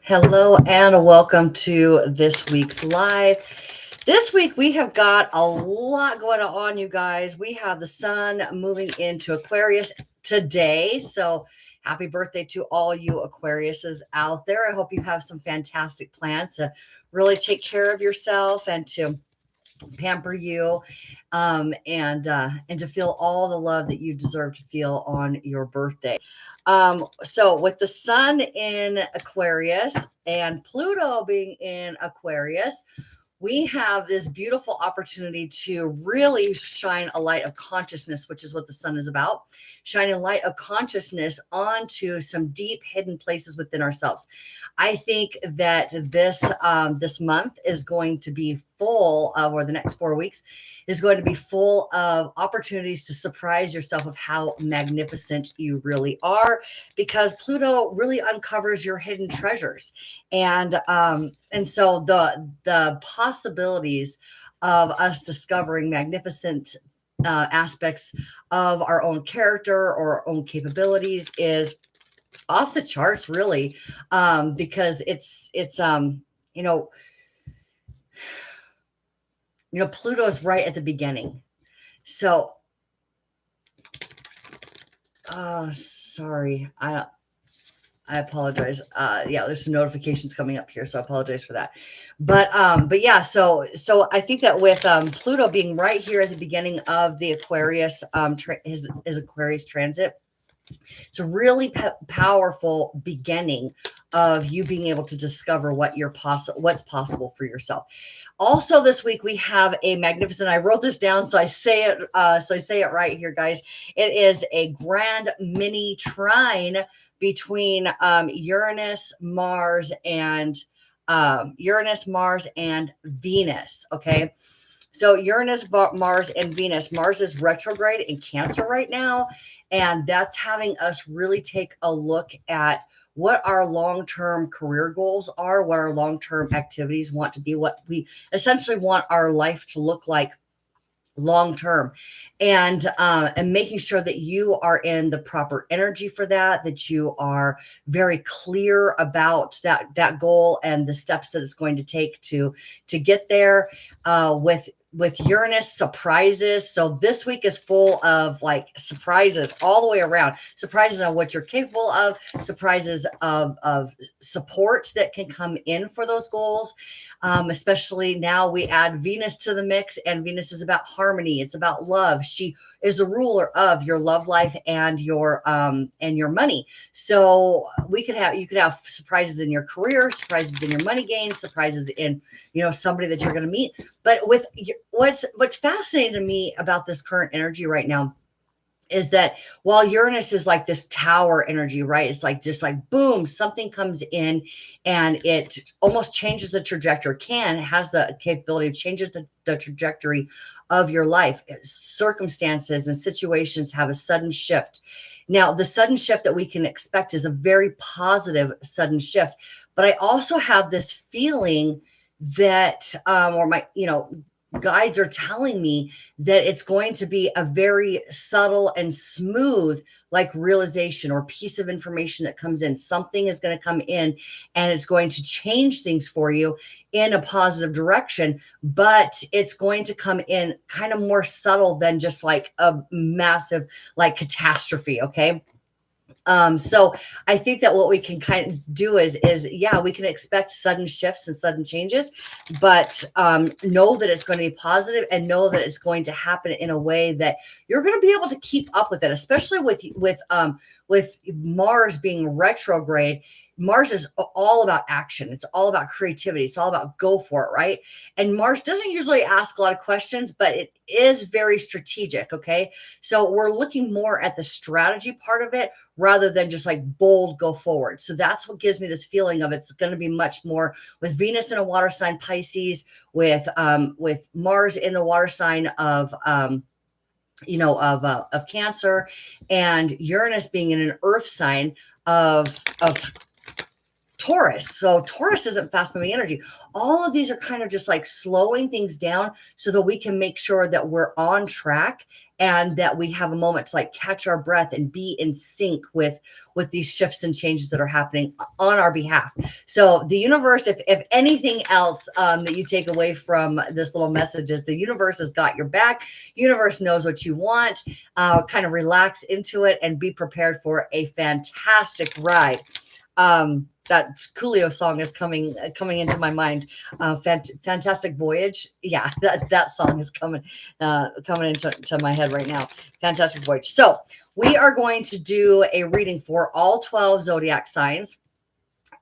Hello and welcome to this week's live. This week we have got a lot going on, you guys. We have the sun moving into Aquarius today. So happy birthday to all you Aquariuses out there. I hope you have some fantastic plans to really take care of yourself and to pamper you and to feel all the love that you deserve to feel on your birthday. So with the sun in Aquarius and Pluto being in Aquarius, we have this beautiful opportunity to really shine a light of consciousness, which is what the sun is about, shining a light of consciousness onto some deep hidden places within ourselves. I think that this month is going to be full of, or the next 4 weeks is going to be full of opportunities to surprise yourself of how magnificent you really are, because Pluto really uncovers your hidden treasures. And so the possibilities of us discovering magnificent aspects of our own character or our own capabilities is off the charts, really, because it's you know Pluto's right at the beginning. So, sorry, I apologize. Yeah, there's some notifications coming up here, so I apologize for that. But yeah, so I think that with Pluto being right here at the beginning of the Aquarius, his Aquarius transit, it's a really powerful beginning of you being able to discover what's possible for yourself. Also, this week we have a magnificent. I wrote this down, so I say it. So I say it right here, guys. It is a grand mini trine between Uranus, Mars, and Venus. Okay. So Uranus, Mars, and Venus. Mars is retrograde in Cancer right now, and that's having us really take a look at what our long-term career goals are, what our long-term activities want to be, what we essentially want our life to look like long term, and making sure that you are in the proper energy for that you are very clear about that goal and the steps that it's going to take to get there. With Uranus, surprises. So this week is full of like surprises all the way around. Surprises on what you're capable of, surprises of support that can come in for those goals. Especially now we add Venus to the mix, and Venus is about harmony. It's about love. She is the ruler of your love life and your money. So you could have surprises in your career, surprises in your money gains, surprises in somebody that you're going to meet. But with what's fascinating to me about this current energy right now is that while Uranus is like this tower energy, right? It's like just like boom, something comes in and it almost changes the trajectory, has the capability of changing the trajectory of your life. Circumstances and situations have a sudden shift. Now, the sudden shift that we can expect is a very positive sudden shift. But I also have this feeling that, or my, guides are telling me that it's going to be a very subtle and smooth like realization or piece of information that comes in. Something is going to come in and it's going to change things for you in a positive direction, but it's going to come in kind of more subtle than just like a massive like catastrophe. Okay. So I think that what we can kind of do is yeah, we can expect sudden shifts and sudden changes, but know that it's going to be positive and know that it's going to happen in a way that you're going to be able to keep up with it, especially with Mars being retrograde. Mars is all about action. It's all about creativity. It's all about go for it, right? And Mars doesn't usually ask a lot of questions, but it is very strategic. Okay. So we're looking more at the strategy part of it rather than just like bold go forward. So that's what gives me this feeling of it's going to be much more with Venus in a water sign Pisces, with Mars in the water sign of Cancer, and Uranus being in an earth sign of Taurus. So Taurus isn't fast moving energy. All of these are kind of just like slowing things down so that we can make sure that we're on track and that we have a moment to like catch our breath and be in sync with these shifts and changes that are happening on our behalf. So the universe, if anything else that you take away from this little message is the universe has got your back. Universe knows what you want. Kind of relax into it and be prepared for a fantastic ride. That Coolio song is coming into my mind. Fantastic Voyage. Yeah, that song is coming into my head right now. Fantastic Voyage. So we are going to do a reading for all 12 zodiac signs.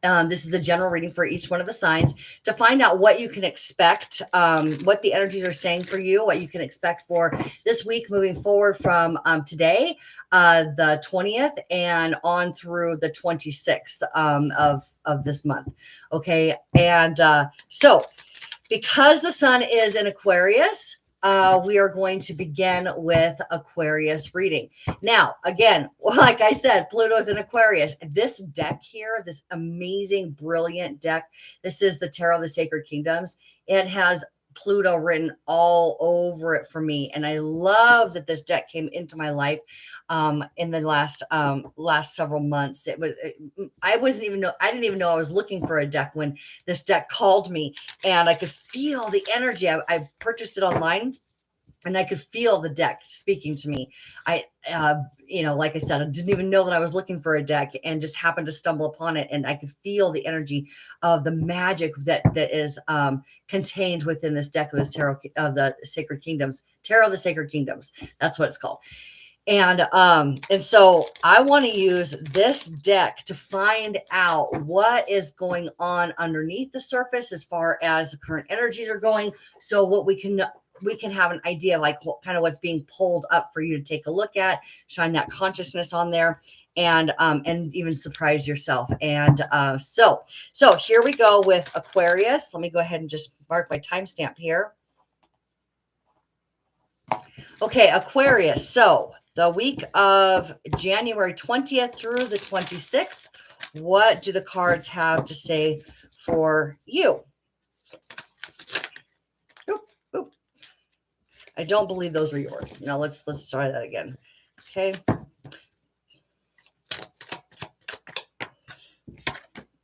This is a general reading for each one of the signs to find out what you can expect, what the energies are saying for you, what you can expect for this week moving forward from today, the 20th, and on through the 26th of this month. Okay. And so because the sun is in Aquarius, we are going to begin with Aquarius reading. Now, again, like I said, Pluto's in Aquarius. This deck here, this amazing, brilliant deck, this is the Tarot of the Sacred Kingdoms. It has Pluto written all over it for me. And I love that this deck came into my life in the last several months. I didn't even know I was looking for a deck when this deck called me, and I could feel the energy. I purchased it online, and I could feel the deck speaking to me. Like I said, I didn't even know that I was looking for a deck and just happened to stumble upon it. And I could feel the energy of the magic that is contained within this deck of the Tarot of the Sacred Kingdoms, Tarot of the Sacred Kingdoms. That's what it's called. And so I want to use this deck to find out what is going on underneath the surface as far as the current energies are going. So what we can have an idea of like what's being pulled up for you to take a look at, shine that consciousness on there, and even surprise yourself. And so here we go with Aquarius. Let me go ahead and just mark my timestamp here. Okay, Aquarius. So the week of January 20th through the 26th, what do the cards have to say for you? I don't believe those are yours. Now let's try that again. Okay.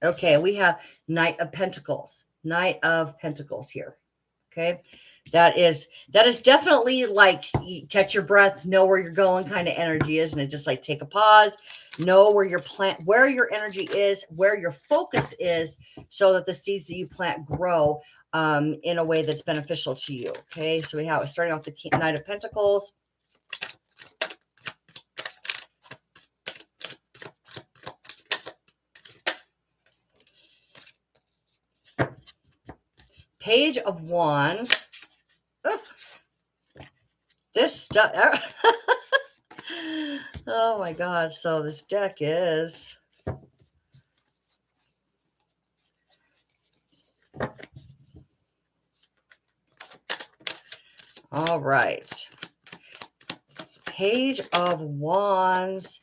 Okay, we have Knight of Pentacles. Knight of Pentacles here. Okay. That is definitely like catch your breath, know where you're going kind of energy, isn't it? Just like take a pause, know where your energy is, where your focus is, so that the seeds that you plant grow in a way that's beneficial to you. Okay, so we have starting off the Knight of Pentacles. Page of Wands. Oh, this stuff. Oh my God. So this deck is. All right. Page of Wands.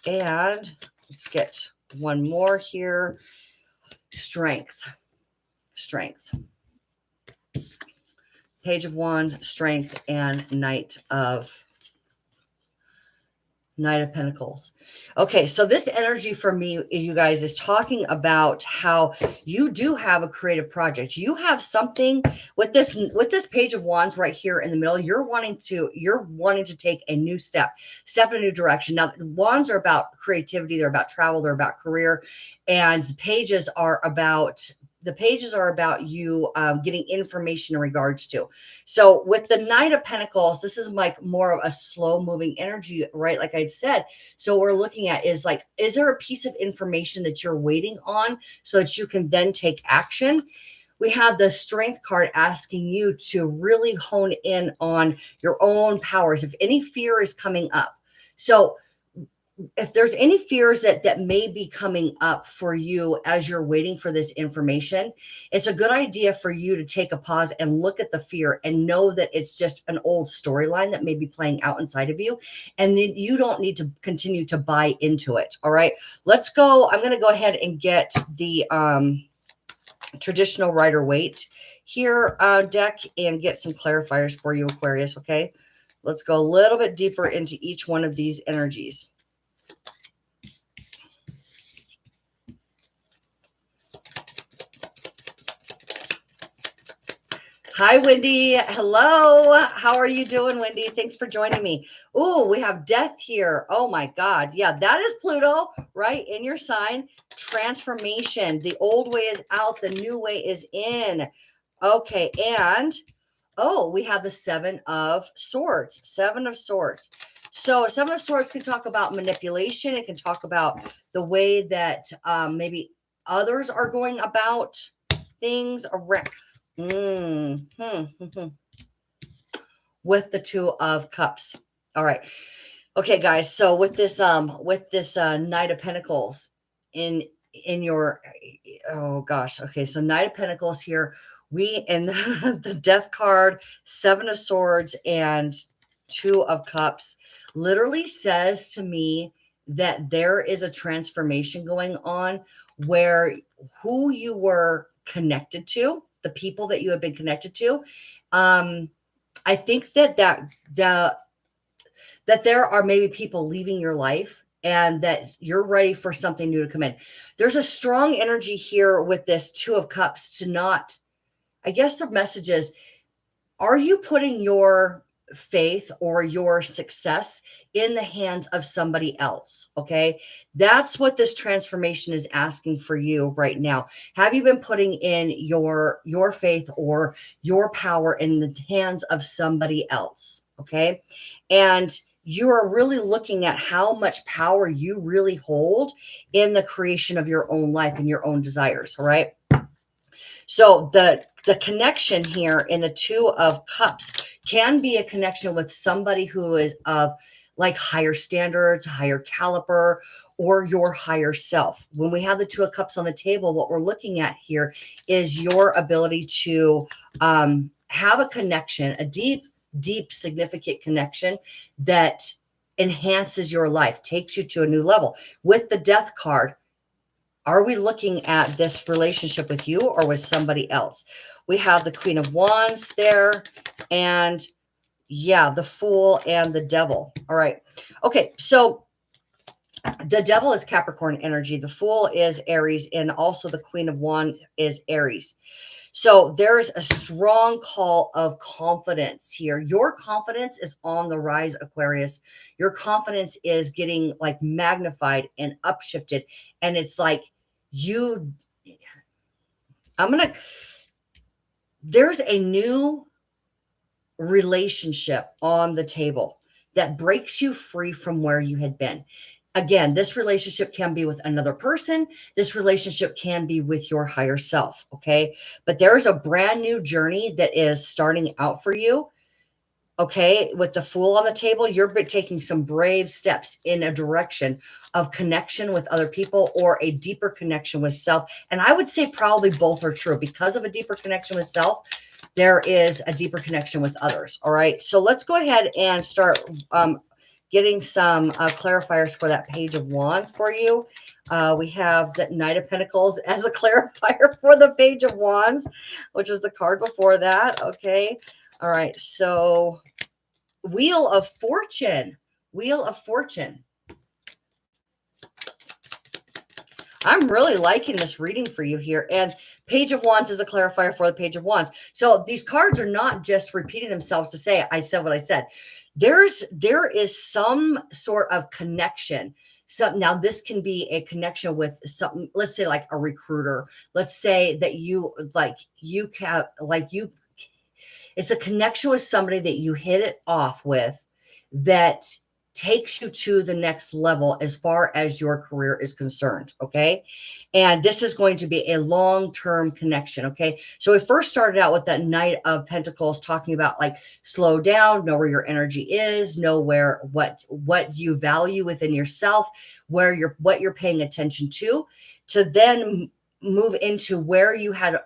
And let's get one more here. Strength. Page of Wands, Strength, and Knight of Pentacles. Okay, so this energy for me, you guys, is talking about how you do have a creative project. You have something with this Page of Wands right here in the middle. You're wanting to take a new step in a new direction. Now, wands are about creativity. They're about travel. They're about career, and the pages are about you getting information in regards to. So with the Knight of Pentacles, this is like more of a slow moving energy, right? Like I said. So what we're looking at is like, is there a piece of information that you're waiting on so that you can then take action? We have the Strength card asking you to really hone in on your own powers. If any fear is coming up. So if there's any fears that may be coming up for you as you're waiting for this information, it's a good idea for you to take a pause and look at the fear and know that it's just an old storyline that may be playing out inside of you. And then you don't need to continue to buy into it. All right, let's go. I'm going to go ahead and get the traditional Rider Waite here deck and get some clarifiers for you, Aquarius. Okay, let's go a little bit deeper into each one of these energies. Hi, Wendy. Hello. How are you doing, Wendy? Thanks for joining me. Oh, we have death here. Oh my God. Yeah, that is Pluto, right? In your sign. Transformation. The old way is out. The new way is in. Okay. And, oh, we have the Seven of Swords. Seven of Swords. So Seven of Swords can talk about manipulation. It can talk about the way that maybe others are going about things around. With the Two of Cups. All right. Okay, guys. So with this Knight of Pentacles in your, oh gosh. Okay, so Knight of Pentacles here. We in the Death card, Seven of Swords, and Two of Cups literally says to me that there is a transformation going on where who you were connected to, the people that you have been connected to. I think that there are maybe people leaving your life and that you're ready for something new to come in. There's a strong energy here with this Two of Cups to not, I guess the message is, are you putting your faith or your success in the hands of somebody else? Okay. That's what this transformation is asking for you right now. Have you been putting in your faith or your power in the hands of somebody else? Okay. And you are really looking at how much power you really hold in the creation of your own life and your own desires. All right. So the connection here in the Two of Cups can be a connection with somebody who is of like higher standards, higher caliber, or your higher self. When we have the Two of Cups on the table, what we're looking at here is your ability to have a connection, a deep, significant connection that enhances your life, takes you to a new level. With the Death card, are we looking at this relationship with you or with somebody else? We have the Queen of Wands there, and yeah, the Fool and the Devil. All right. Okay. So the Devil is Capricorn energy. The Fool is Aries, and also the Queen of Wands is Aries. So there's a strong call of confidence here. Your confidence is on the rise, Aquarius. Your confidence is getting like magnified and upshifted. And it's like there's a new relationship on the table that breaks you free from where you had been. Again, this relationship can be with another person. This relationship can be with your higher self. Okay. But there's a brand new journey that is starting out for you. Okay. With the Fool on the table, you're taking some brave steps in a direction of connection with other people or a deeper connection with self. And I would say probably both are true. Because of a deeper connection with self, there is a deeper connection with others. All right. So let's go ahead and start getting some clarifiers for that Page of Wands for you. We have the Knight of Pentacles as a clarifier for the Page of Wands, which is the card before that. Okay. All right. So Wheel of Fortune. Wheel of Fortune. I'm really liking this reading for you here. And Page of Wands is a clarifier for the Page of Wands. So these cards are not just repeating themselves to say, I said what I said. There is some sort of connection. So now this can be a connection with something, let's say like a recruiter. Let's say that it's a connection with somebody that you hit it off with that takes you to the next level as far as your career is concerned. Okay. And this is going to be a long-term connection. Okay. So we first started out with that Knight of Pentacles, talking about like slow down, know where your energy is, know where what you value within yourself, what you're paying attention to then move into where you had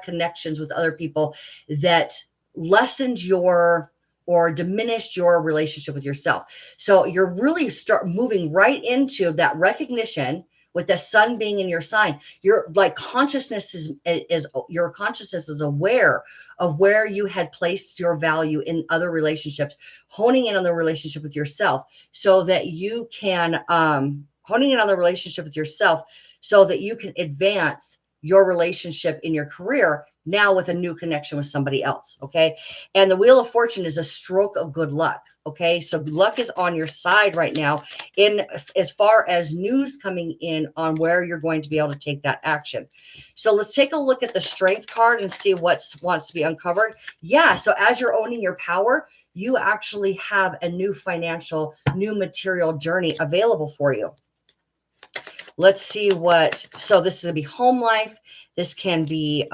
connections with other people that lessened your or diminished your relationship with yourself. So you're really start moving right into that recognition with the sun being in your sign. Your like consciousness is your consciousness is aware of where you had placed your value in other relationships, honing in on the relationship with yourself so that you can honing in on the relationship with yourself so that you can advance your relationship in your career now with a new connection with somebody else. Okay. And the Wheel of Fortune is a stroke of good luck. Okay. So luck is on your side right now in as far as news coming in on where you're going to be able to take that action. So let's take a look at the Strength card and see what wants to be uncovered. Yeah. So as you're owning your power, you actually have a new financial, new material journey available for you. Let's see so this is going to be home life. This can be,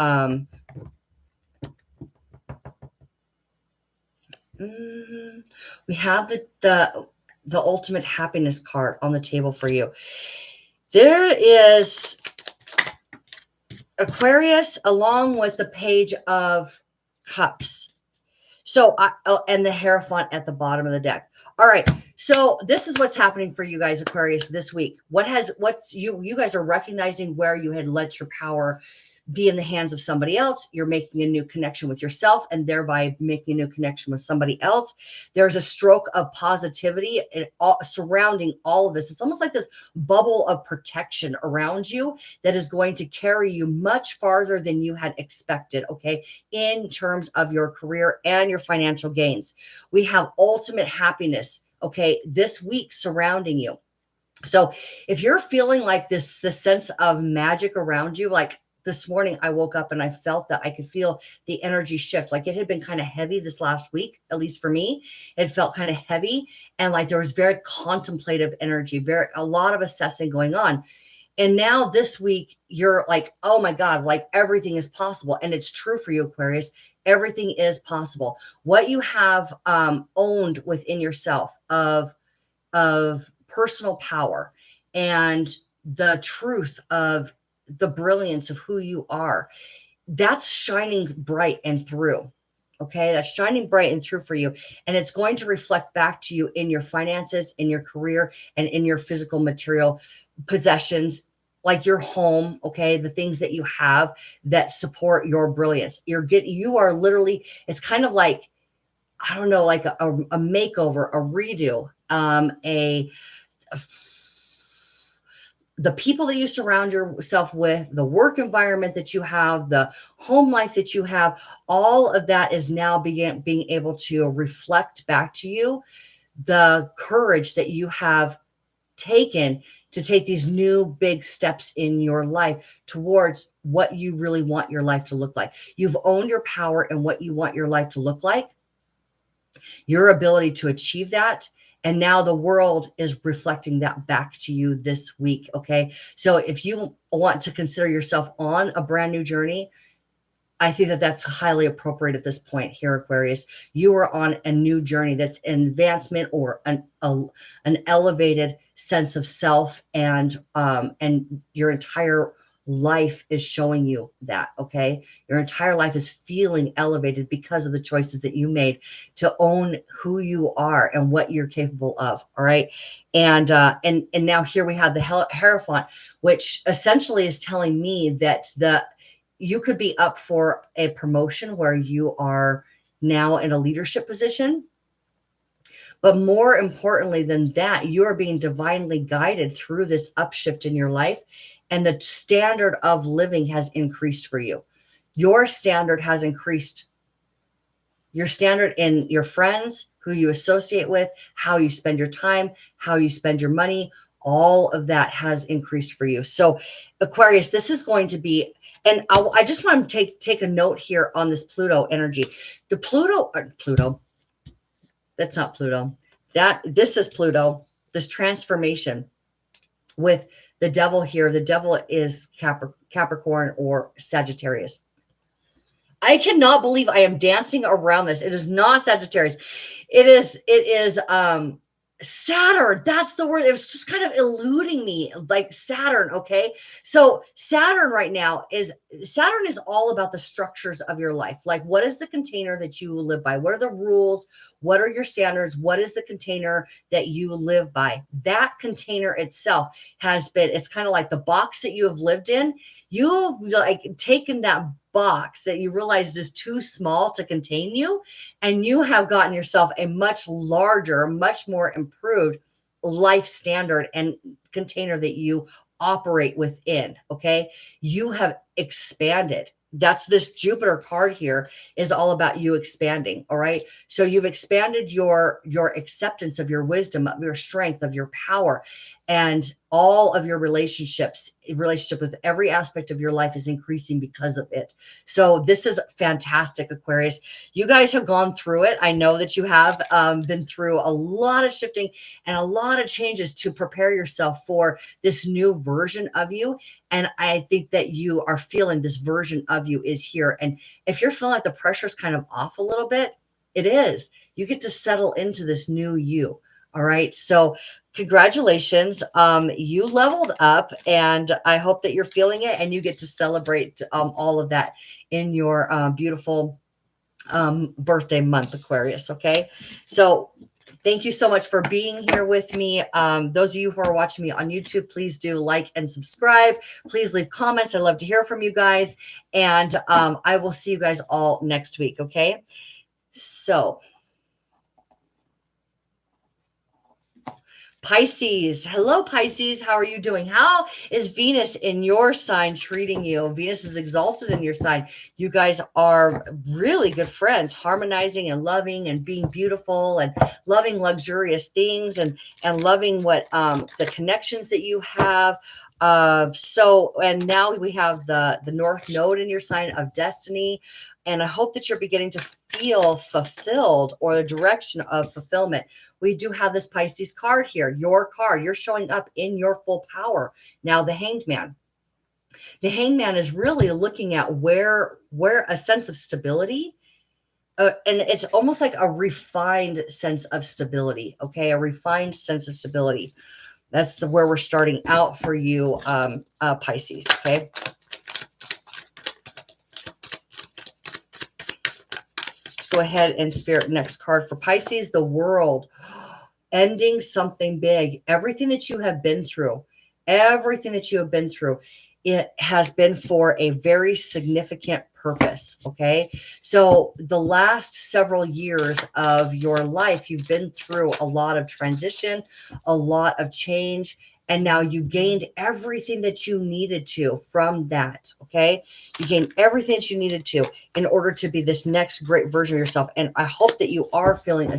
we have the ultimate happiness card on the table for you. There is Aquarius along with the Page of Cups. So, and the Hierophant at the bottom of the deck. All right. So this is what's happening for you guys, Aquarius, this week. You guys are recognizing where you had let your power be in the hands of somebody else. You're making a new connection with yourself and thereby making a new connection with somebody else. There's a stroke of positivity surrounding all of this. It's almost like this bubble of protection around you that is going to carry you much farther than you had expected, okay, in terms of your career and your financial gains. We have ultimate happiness, okay, this week surrounding you. So if you're feeling like this sense of magic around you, like this morning I woke up and I felt that I could feel the energy shift. Like it had been kind of heavy this last week, at least for me. It felt kind of heavy and like there was very contemplative energy, a lot of assessing going on. And now this week you're like, oh my God, like everything is possible. And it's true for you, Aquarius. Everything is possible. What you have owned within yourself of personal power and the truth of the brilliance of who you are, that's shining bright and through. Okay. That's shining bright and through for you. And it's going to reflect back to you in your finances, in your career, and in your physical material possessions, like your home. Okay. The things that you have that support your brilliance. You are literally, it's kind of like, I don't know, like a makeover, a redo, the people that you surround yourself with, the work environment that you have, the home life that you have, all of that is now being able to reflect back to you the courage that you have taken to take these new big steps in your life towards what you really want your life to look like. You've owned your power and what you want your life to look like, your ability to achieve that. And now the world is reflecting that back to you this week. Okay. So if you want to consider yourself on a brand new journey, I think that that's highly appropriate at this point here, Aquarius. You are on a new journey that's an advancement or an elevated sense of self, and your entire life is showing you that. Okay, your entire life is feeling elevated because of the choices that you made to own who you are and what you're capable of. All right, and now here we have the Hierophant, which essentially is telling me that you could be up for a promotion where you are now in a leadership position. But more importantly than that, you are being divinely guided through this upshift in your life. And the standard of living has increased for you. Your standard has increased. Your standard in your friends, who you associate with, how you spend your time, how you spend your money, all of that has increased for you. So Aquarius, this is going to be, and I just want to take a note here on this Pluto energy. The Pluto, that's not Pluto. This is Pluto, this transformation with the devil here. The devil is Capricorn or Sagittarius. I cannot believe I am dancing around this. It is not Sagittarius. It is Saturn. That's the word. It was just kind of eluding me, like Saturn. Okay. So Saturn is all about the structures of your life. Like, what is the container that you live by? What are the rules? What are your standards? What is the container that you live by? That container itself it's kind of like the box that you have lived in. You've like taken that box that you realized is too small to contain you, and you have gotten yourself a much larger, much more improved life standard and container that you operate within. Okay. You have expanded. That's this Jupiter card here is all about you expanding. All right. So you've expanded your acceptance of your wisdom, of your strength, of your power, and all of your relationship with every aspect of your life is increasing because of it. So this is fantastic, Aquarius. You guys have gone through it. I know that you have been through a lot of shifting and a lot of changes to prepare yourself for this new version of you. And I think that you are feeling this version of you is here. And if you're feeling like the pressure's kind of off a little bit, it is. You get to settle into this new you. All right. So congratulations. You leveled up, and I hope that you're feeling it and you get to celebrate all of that in your beautiful birthday month, Aquarius. Okay. So thank you so much for being here with me. Those of you who are watching me on YouTube, please do like and subscribe. Please leave comments. I'd love to hear from you guys. And I will see you guys all next week. Okay. So Pisces. Hello, Pisces. How are you doing? How is Venus in your sign treating you? Venus is exalted in your sign. You guys are really good friends, harmonizing and loving and being beautiful and loving luxurious things and loving what the connections that you have. And now we have the North Node in your sign of destiny. And I hope that you're beginning to feel fulfilled, or the direction of fulfillment. We do have this Pisces card here, your card. You're showing up in your full power. Now, the Hanged Man. The Hanged Man is really looking at where a sense of stability, and it's almost like a refined sense of stability. Okay, a refined sense of stability. That's where we're starting out for you, Pisces. Okay. Go ahead and spirit next card for Pisces, the World. Ending something big. Everything that you have been through, it has been for a very significant purpose. Okay. So the last several years of your life, you've been through a lot of transition, a lot of change. And now you gained everything that you needed to from that. Okay. You gained everything that you needed to in order to be this next great version of yourself. And I hope that you are feeling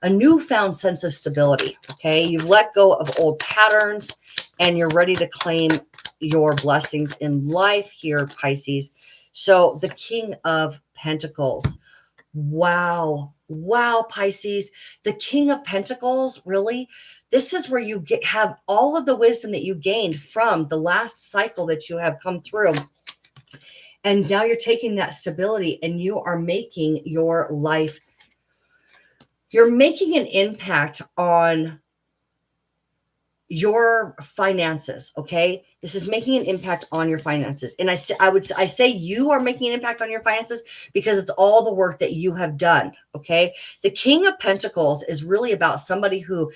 a newfound sense of stability. Okay. You've let go of old patterns and you're ready to claim your blessings in life here, Pisces. So the King of Pentacles. Wow. Wow, Pisces. The King of Pentacles, really? This is where you have all of the wisdom that you gained from the last cycle that you have come through. And now you're taking that stability and you are making your life, you're making an impact on your finances. Okay. This is making an impact on your finances. And I say you are making an impact on your finances because it's all the work that you have done. Okay. The King of Pentacles is really about somebody who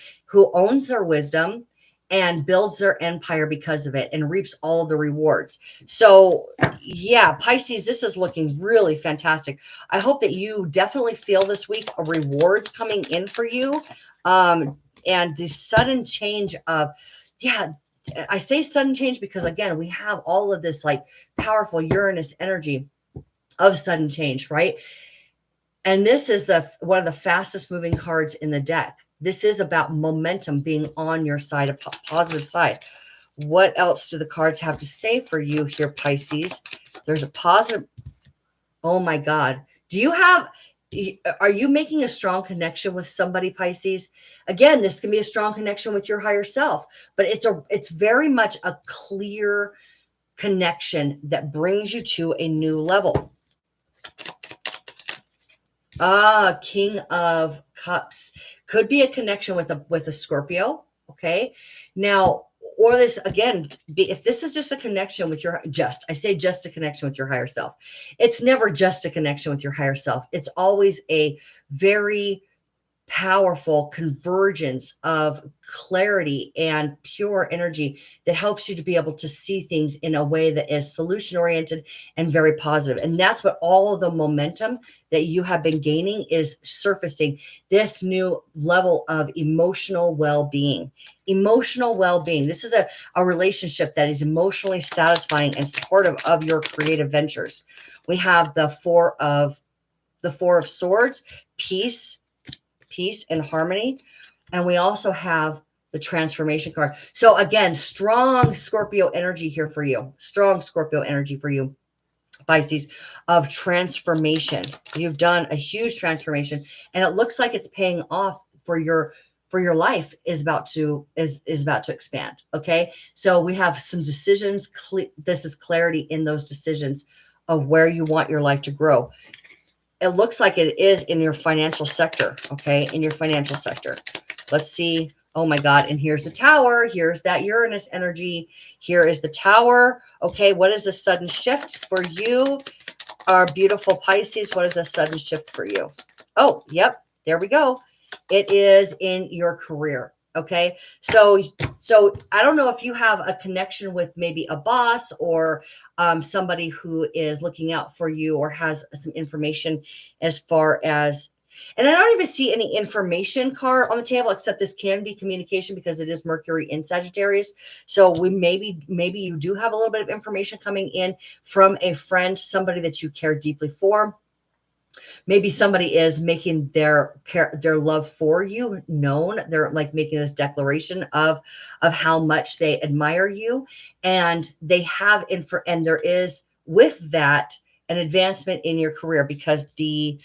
owns their wisdom and builds their empire because of it and reaps all of the rewards. So yeah, Pisces, this is looking really fantastic. I hope that you definitely feel this week a rewards coming in for you. And the sudden change of, I say sudden change because again, we have all of this like powerful Uranus energy of sudden change, right? And this is one of the fastest moving cards in the deck. This is about momentum being on your side, a positive side. What else do the cards have to say for you here, Pisces? There's a positive. Oh my God. Do you have Are you making a strong connection with somebody, Pisces? Again, this can be a strong connection with your higher self, but it's very much a clear connection that brings you to a new level. King of Cups could be a connection with a Scorpio. Okay. Now, or this again, if this is just a connection with I say just a connection with your higher self. It's never just a connection with your higher self. It's always a very powerful convergence of clarity and pure energy that helps you to be able to see things in a way that is solution oriented and very positive. And that's what all of the momentum that you have been gaining is surfacing, this new level of emotional well-being. Emotional well-being. This is a relationship that is emotionally satisfying and supportive of your creative ventures. We have the four of swords, peace and harmony. And we also have the transformation card. So again, strong Scorpio energy here for you. Strong Scorpio energy for you, Pisces, of transformation. You've done a huge transformation, and it looks like it's paying off for your life is about to expand. Okay. So we have some decisions. This is clarity in those decisions of where you want your life to grow. It looks like it is in your financial sector. Okay. In your financial sector. Let's see. Oh my God. And here's the tower. Here's that Uranus energy. Here is the tower. Okay. What is the sudden shift for you? Our beautiful Pisces. What is the sudden shift for you? Oh, yep. There we go. It is in your career. Okay. So I don't know if you have a connection with maybe a boss or somebody who is looking out for you or has some information as far as, and I don't even see any information card on the table, except this can be communication because it is Mercury in Sagittarius. So maybe you do have a little bit of information coming in from a friend, somebody that you care deeply for. Maybe somebody is making their love for you known. They're like making this declaration of how much they admire you, and they have and there is with that an advancement in your career because the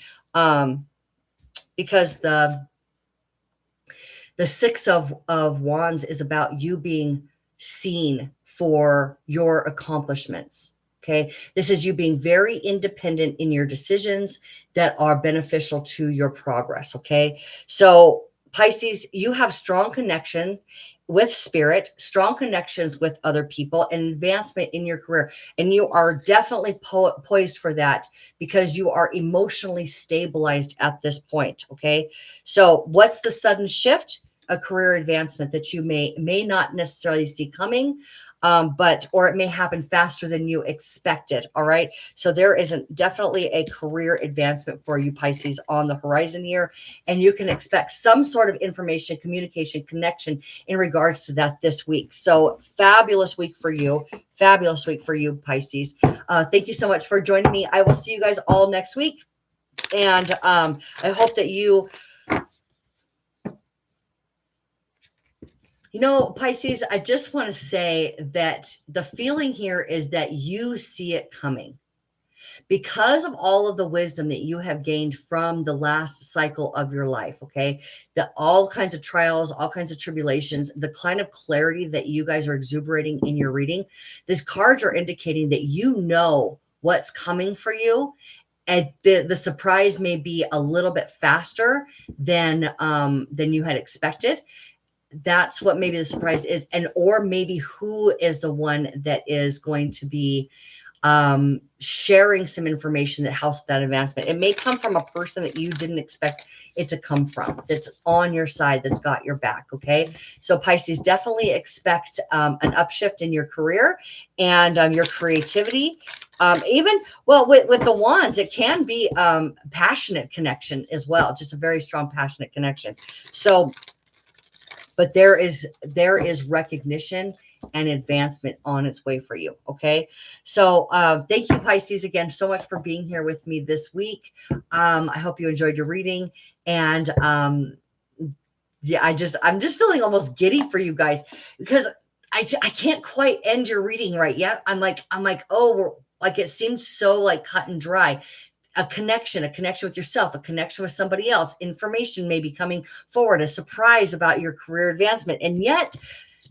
Six of Wands is about you being seen for your accomplishments. Okay. This is you being very independent in your decisions that are beneficial to your progress. Okay. So Pisces, you have strong connection with spirit, strong connections with other people, and advancement in your career. And you are definitely poised for that because you are emotionally stabilized at this point. Okay. So what's the sudden shift? A career advancement that you may not necessarily see coming, or it may happen faster than you expected. All right. So there is definitely a career advancement for you, Pisces, on the horizon here. And you can expect some sort of information, communication, connection in regards to that this week. So fabulous week for you. Fabulous week for you, Pisces. Thank you so much for joining me. I will see you guys all next week. And I hope that Pisces, I just want to say that the feeling here is that you see it coming because of all of the wisdom that you have gained from the last cycle of your life. Okay. All kinds of trials, all kinds of tribulations, the kind of clarity that you guys are exuberating in your reading. These cards are indicating that you know what's coming for you. And the surprise may be a little bit faster than you had expected. That's what maybe the surprise is, or maybe who is the one that is going to be sharing some information that helps that advancement. It may come from a person that you didn't expect it to come from, that's on your side, that's got your back. Okay. So Pisces, definitely expect an upshift in your career and your creativity. With the wands, it can be passionate connection as well. Just a very strong, passionate connection. So, but there is recognition and advancement on its way for you. Okay. So thank you, Pisces, again, so much for being here with me this week. I hope you enjoyed your reading. And yeah, I'm just feeling almost giddy for you guys because I can't quite end your reading right yet. I'm like, oh, like it seems so like cut and dry. a connection with yourself, a connection with somebody else, information may be coming forward, a surprise about your career advancement. And yet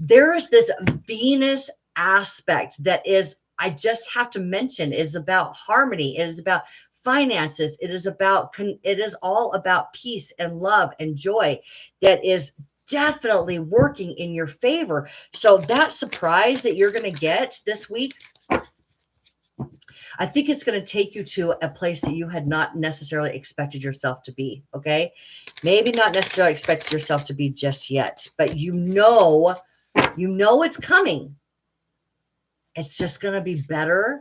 there is this Venus aspect that is, I just have to mention, it is about harmony. It is about finances. It is all about peace and love and joy that is definitely working in your favor. So that surprise that you're going to get this week, I think it's going to take you to a place that you had not necessarily expected yourself to be. Okay. Maybe not necessarily expected yourself to be just yet, but you know it's coming. It's just going to be better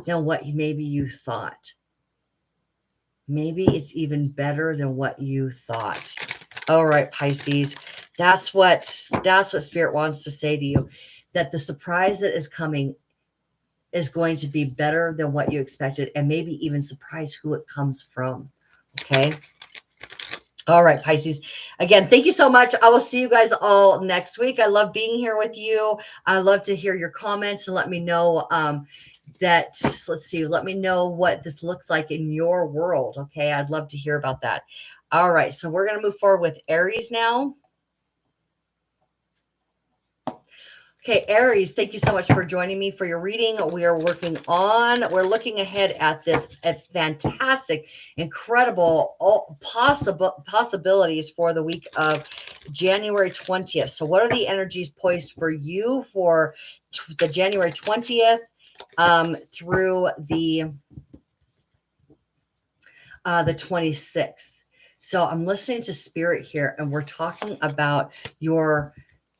than what maybe you thought. Maybe it's even better than what you thought. All right, Pisces. That's what Spirit wants to say to you, that the surprise that is coming is going to be better than what you expected, and maybe even surprise who it comes from. Okay. All right, Pisces. Again, thank you so much. I will see you guys all next week. I love being here with you. I love to hear your comments and let me know let me know what this looks like in your world. Okay. I'd love to hear about that. All right. So we're going to move forward with Aries now. Okay, Aries, thank you so much for joining me for your reading. We're looking ahead at this fantastic, incredible possibilities for the week of January 20th. So what are the energies poised for you for the January 20th through the 26th? So I'm listening to Spirit here, and we're talking about your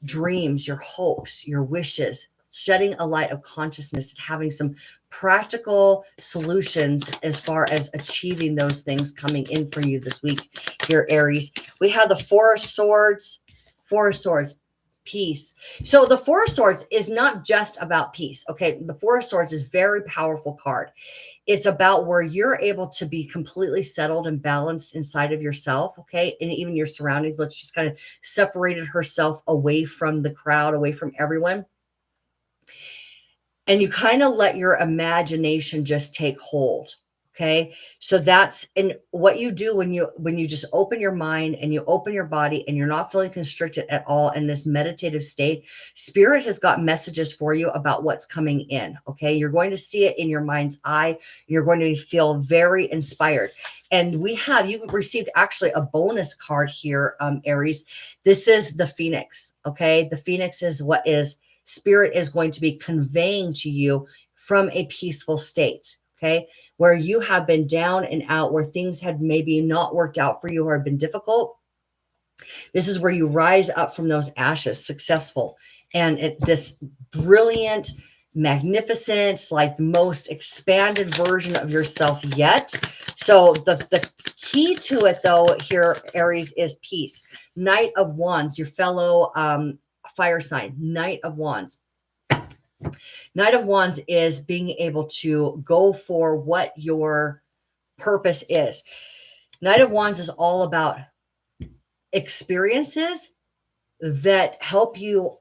dreams, your hopes, your wishes, shedding a light of consciousness and having some practical solutions as far as achieving those things coming in for you this week here, Aries. We have the Four of Swords, peace. So the Four of Swords is not just about peace. Okay. The Four of Swords is a very powerful card. It's about where you're able to be completely settled and balanced inside of yourself. Okay. And even your surroundings. Look, she's kind of separated herself away from the crowd, away from everyone. And you kind of let your imagination just take hold. Okay. So that's and what you do when you just open your mind and you open your body and you're not feeling constricted at all in this meditative state. Spirit has got messages for you about what's coming in. Okay. You're going to see it in your mind's eye. You're going to feel very inspired. And you received actually a bonus card here, Aries. This is the Phoenix. Okay. The Phoenix is what is Spirit is going to be conveying to you from a peaceful state. Okay. Where you have been down and out, where things had maybe not worked out for you or have been difficult. This is where you rise up from those ashes, successful. And this brilliant, magnificent, like the most expanded version of yourself yet. So the key to it though here, Aries, is peace. Knight of Wands, your fellow fire sign, Knight of Wands. Knight of Wands is being able to go for what your purpose is. Knight of Wands is all about experiences that help you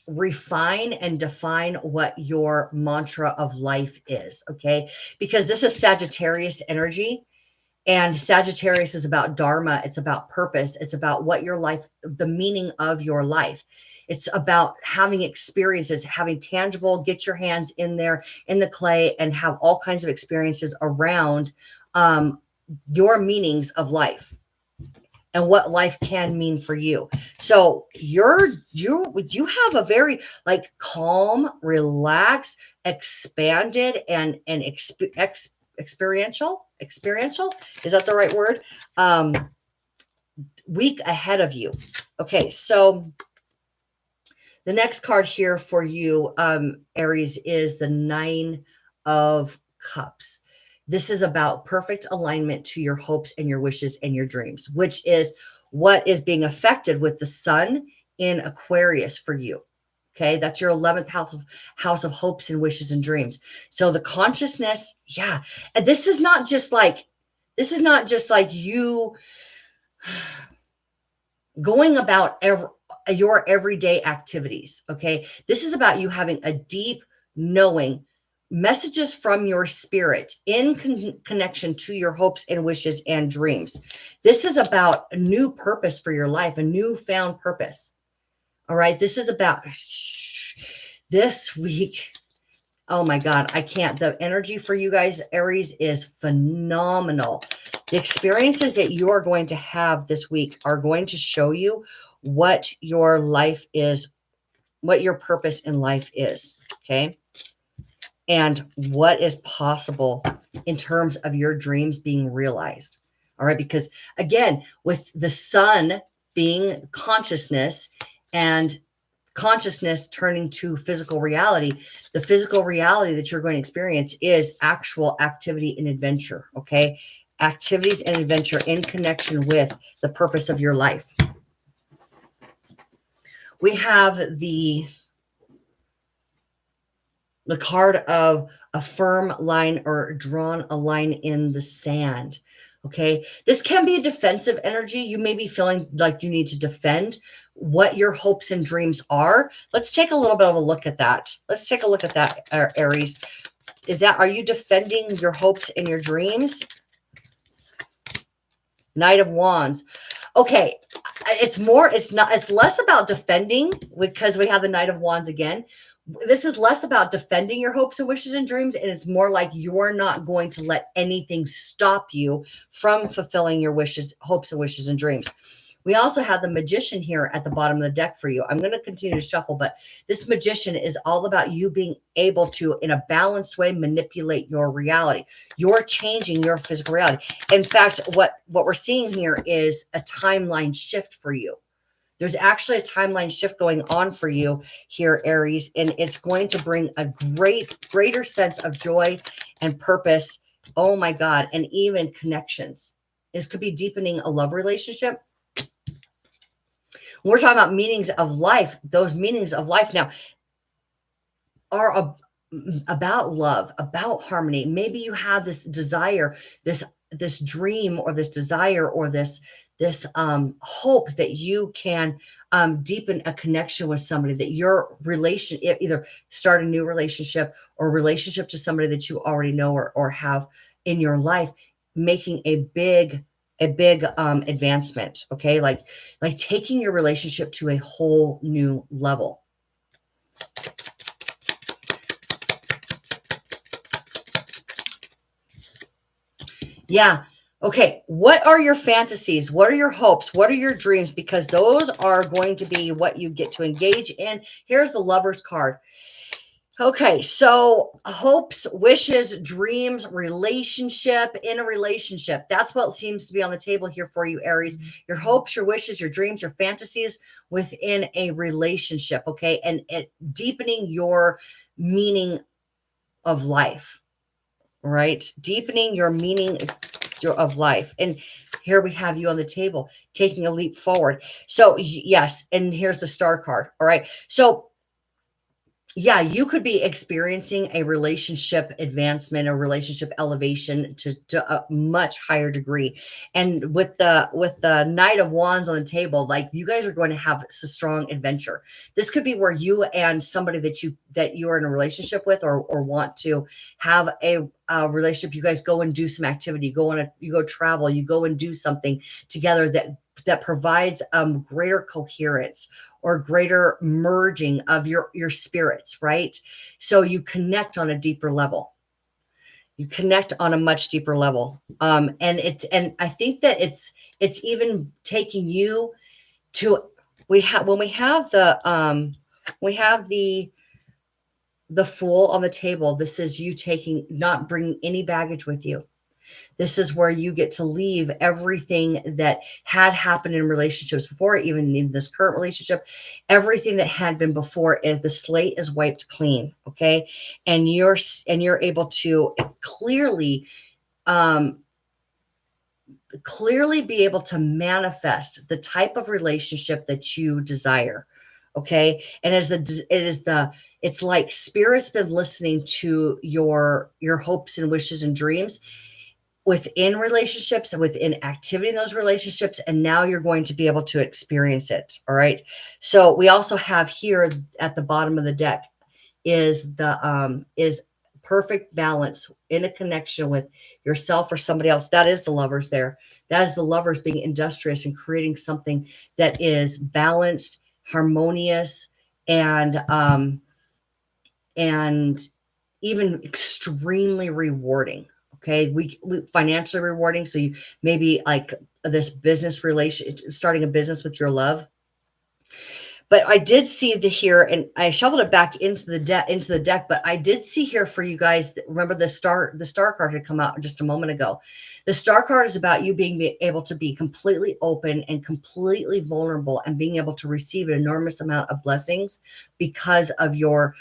refine and define what your mantra of life is. Okay. Because this is Sagittarius energy. And Sagittarius is about dharma. It's about purpose. It's about what your life, the meaning of your life. It's about having experiences, having tangible, get your hands in there in the clay and have all kinds of experiences around your meanings of life and what life can mean for you. So you have a very like calm, relaxed, expanded, and experiential, is that the right word? Week ahead of you. Okay, so the next card here for you, Aries, is the Nine of Cups. This is about perfect alignment to your hopes and your wishes and your dreams, which is what is being affected with the sun in Aquarius for you. Okay, that's your 11th house of hopes and wishes and dreams. So the consciousness, yeah. And this is not just like you going about your everyday activities. Okay, this is about you having a deep knowing messages from your spirit in connection to your hopes and wishes and dreams. This is about a new purpose for your life, a newfound purpose. All right. This is about this week. Oh my God, I can't. The energy for you guys, Aries, is phenomenal. The experiences that you are going to have this week are going to show you what your life is, what your purpose in life is, okay? And what is possible in terms of your dreams being realized, all right? Because again, with the sun being consciousness and consciousness turning to physical reality, the physical reality that you're going to experience is actual activity and adventure, okay? Activities and adventure in connection with the purpose of your life. We have the card of a firm line or drawn a line in the sand. Okay. This can be a defensive energy. You may be feeling like you need to defend what your hopes and dreams are. Let's take a little bit of a look at that. Let's take a look at that, Aries. Are you defending your hopes and your dreams? Knight of Wands. Okay. It's less about defending because we have the Knight of Wands again. This is less about defending your hopes and wishes and dreams, and it's more like you're not going to let anything stop you from fulfilling your wishes, hopes and wishes and dreams. We also have the Magician here at the bottom of the deck for you. I'm going to continue to shuffle, but this Magician is all about you being able to, in a balanced way, manipulate your reality. You're changing your physical reality. In fact, what we're seeing here is a timeline shift for you. There's actually a timeline shift going on for you here, Aries, and it's going to bring a greater sense of joy and purpose. Oh my God. And even connections. This could be deepening a love relationship. When we're talking about meanings of life, those meanings of life now are about love, about harmony. Maybe you have this desire, this dream or this desire or this hope that you can deepen a connection with somebody, that your relation, either start a new relationship or relationship to somebody that you already know or have in your life, making a big advancement. Okay. Like taking your relationship to a whole new level. Yeah. Okay. What are your fantasies? What are your hopes? What are your dreams? Because those are going to be what you get to engage in. Here's the Lover's card. Okay. So hopes, wishes, dreams, relationship, in a relationship. That's what seems to be on the table here for you, Aries. Your hopes, your wishes, your dreams, your fantasies within a relationship. Okay. And deepening your meaning of life. Right? Deepening your meaning of life. And here we have you on the table, taking a leap forward. So yes. And here's the Star card. All right. So yeah, you could be experiencing a relationship advancement, a relationship elevation to a much higher degree. And with the Knight of Wands on the table, like you guys are going to have a strong adventure. This could be where you and somebody that you're in a relationship with or want to have a relationship. You guys go and do some activity, you go travel, you go and do something together that provides greater coherence or greater merging of your spirits, right? So you connect on a deeper level. You connect on a much deeper level. And I think that it's even taking you to, when we have the Fool on the table, this is you not bringing any baggage with you. This is where you get to leave everything that had happened in relationships before, even in this current relationship, everything that had been before. Is the slate is wiped clean. Okay. And you're able to clearly be able to manifest the type of relationship that you desire. Okay. And it's like Spirit's been listening to your hopes and wishes and dreams within relationships and within activity in those relationships. And now you're going to be able to experience it. All right. So we also have here at the bottom of the deck is perfect balance in a connection with yourself or somebody else. That is the lovers there. That is the lovers being industrious and creating something that is balanced, harmonious, and even extremely rewarding. Okay. We financially rewarding. So you maybe like this business relation, starting a business with your love. But I did see the here, and I shuffled it back into the deck. But I did see here for you guys. Remember the star card had come out just a moment ago. The star card is about you being able to be completely open and completely vulnerable, and being able to receive an enormous amount of blessings because of your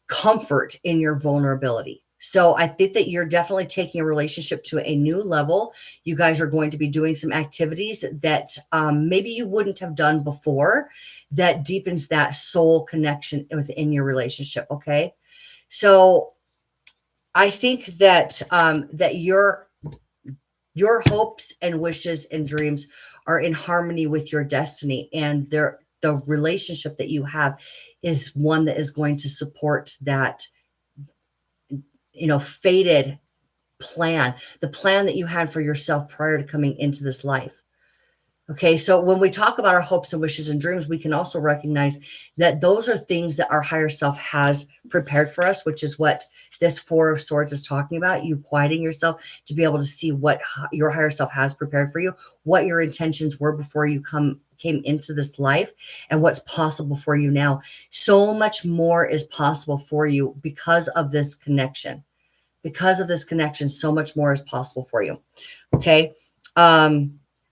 comfort in your vulnerability. So I think that you're definitely taking a relationship to a new level. You guys are going to be doing some activities that maybe you wouldn't have done before, that deepens that soul connection within your relationship. Okay. So I think that that your hopes and wishes and dreams are in harmony with your destiny, and the relationship that you have is one that is going to support that, fated plan, the plan that you had for yourself prior to coming into this life. Okay, so when we talk about our hopes and wishes and dreams, we can also recognize that those are things that our higher self has prepared for us, which is what this Four of Swords is talking about. You quieting yourself to be able to see what your higher self has prepared for you, what your intentions were before you came into this life, and what's possible for you now. So much more is possible for you because of this connection. Because of this connection, so much more is possible for you. Okay.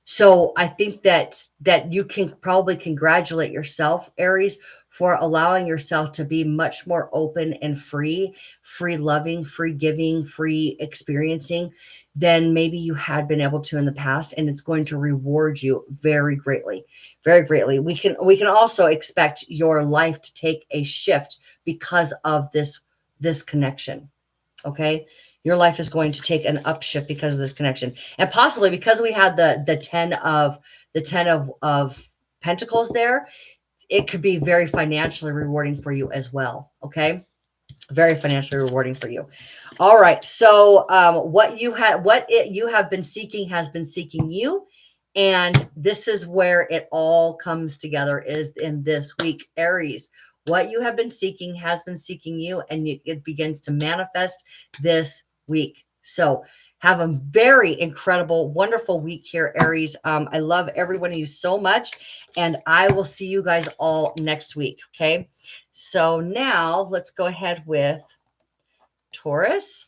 So I think that you can probably congratulate yourself, Aries, for allowing yourself to be much more open and free loving, free giving, free experiencing than maybe you had been able to in the past. And it's going to reward you very greatly, very greatly. We can also expect your life to take a shift because of this connection. Okay. Your life is going to take an upshift because of this connection, and possibly because we had the 10 of Pentacles there. It could be very financially rewarding for you as well. Okay. Very financially rewarding for you. All right. So, what you have been seeking has been seeking you. And this is where it all comes together, is in this week, Aries. What you have been seeking has been seeking you, and it begins to manifest this week. So have a very incredible, wonderful week here, Aries. I love every one of you so much, and I will see you guys all next week. Okay. So now let's go ahead with Taurus.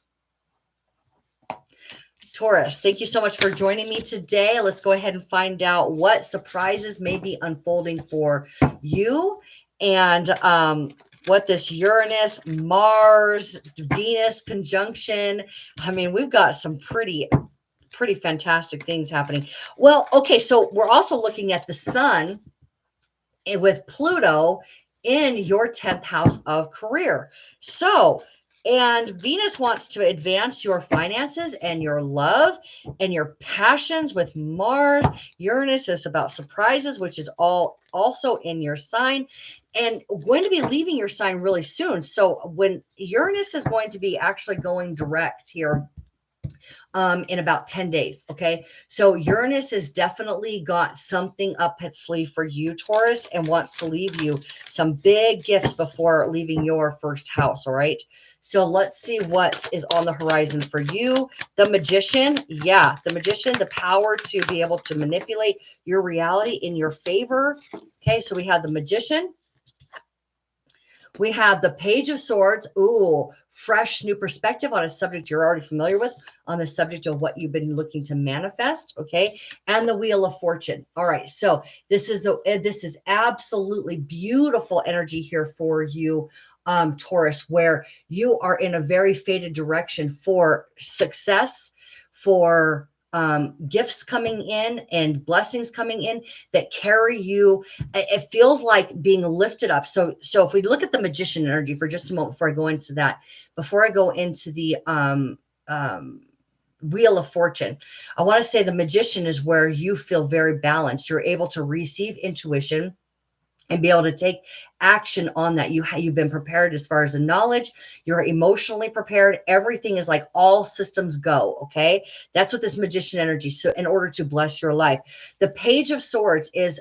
Taurus, thank you so much for joining me today. Let's go ahead and find out what surprises may be unfolding for you, and what this Uranus, Mars, Venus conjunction. I mean, we've got some pretty fantastic things happening. Well, okay, so we're also looking at the sun with Pluto in your 10th house of career. So, and Venus wants to advance your finances and your love and your passions with Mars. Uranus is about surprises, which is all also in your sign, and going to be leaving your sign really soon. So when Uranus is going to be actually going direct here in about 10 days. Okay. So Uranus has definitely got something up its sleeve for you, Taurus, and wants to leave you some big gifts before leaving your first house. All right. So let's see what is on the horizon for you. The Magician. Yeah. The Magician, the power to be able to manipulate your reality in your favor. Okay. So we have the Magician. We have the Page of Swords. Ooh, fresh new perspective on a subject you're already familiar with, on the subject of what you've been looking to manifest. Okay. And the Wheel of Fortune. All right. So this is absolutely beautiful energy here for you, Taurus, where you are in a very fated direction for success, for gifts coming in and blessings coming in that carry you. It feels like being lifted up. So if we look at the Magician energy for just a moment before I go into that, before I go into the Wheel of Fortune, I want to say the Magician is where you feel very balanced. You're able to receive intuition. and be able to take action on that. You've been prepared as far as the knowledge. You're emotionally prepared. Everything is like all systems go. Okay. That's what this magician energy. So in order to bless your life, the Page of Swords is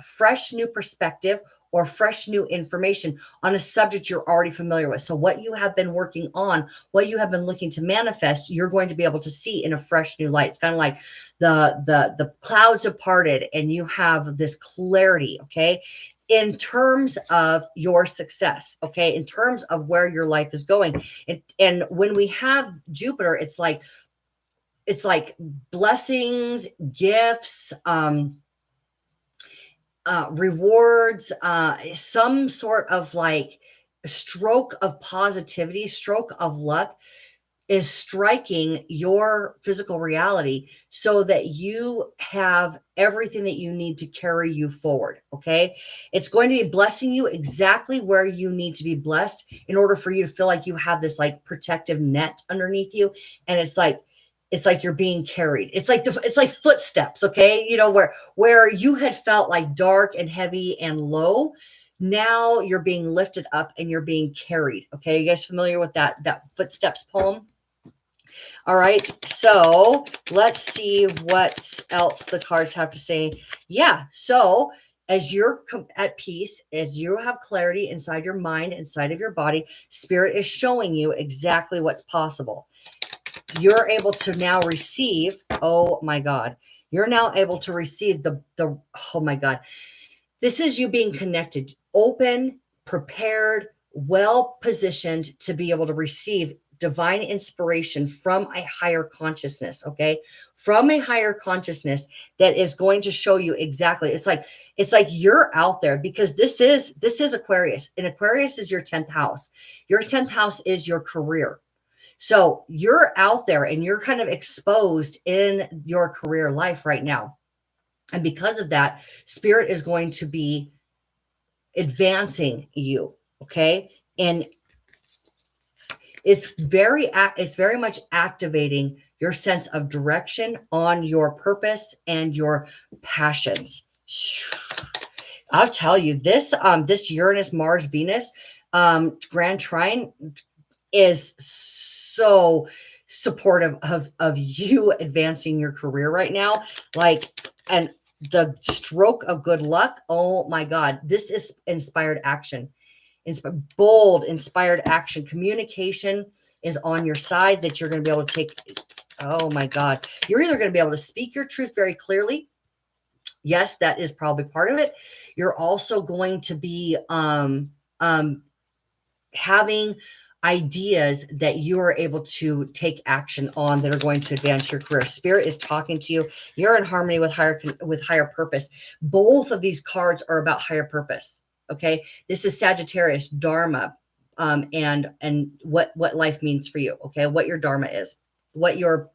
fresh new perspective or fresh new information on a subject you're already familiar with. So what you have been working on, what you have been looking to manifest, you're going to be able to see in a fresh new light. It's kind of like the clouds have parted and you have this clarity, okay, in terms of your success, okay, in terms of where your life is going. And when we have Jupiter, it's like blessings, gifts, rewards, some sort of like stroke of positivity, stroke of luck is striking your physical reality so that you have everything that you need to carry you forward. Okay. It's going to be blessing you exactly where you need to be blessed in order for you to feel like you have this like protective net underneath you. And it's like you're being carried. It's like footsteps. Okay. You know, where you had felt like dark and heavy and low, now you're being lifted up and you're being carried. Okay. You guys familiar with that footsteps poem? All right, so let's see what else the cards have to say. Yeah, so as you're at peace, as you have clarity inside your mind, inside of your body, Spirit is showing you exactly what's possible. You're able to now receive, oh my God, you're now able to receive oh my God, this is you being connected, open, prepared, well positioned to be able to receive divine inspiration from a higher consciousness, okay? From a higher consciousness that is going to show you exactly. It's like you're out there because this is Aquarius, and Aquarius is your 10th house. Your 10th house is your career. So you're out there and you're kind of exposed in your career life right now. And because of that, Spirit is going to be advancing you, okay? And it's very much activating your sense of direction on your purpose and your passions. I'll tell you, this Uranus, Mars, Venus grand trine is so supportive of you advancing your career right now. And the stroke of good luck. Oh my God, this is inspired action. Bold, inspired action. Communication is on your side that you're going to be able to take. Oh my God. You're either going to be able to speak your truth very clearly. Yes, that is probably part of it. You're also going to be having ideas that you are able to take action on that are going to advance your career. Spirit is talking to you. You're in harmony with higher purpose. Both of these cards are about higher purpose. Okay. This is Sagittarius, Dharma, and what life means for you. Okay. What your Dharma is, the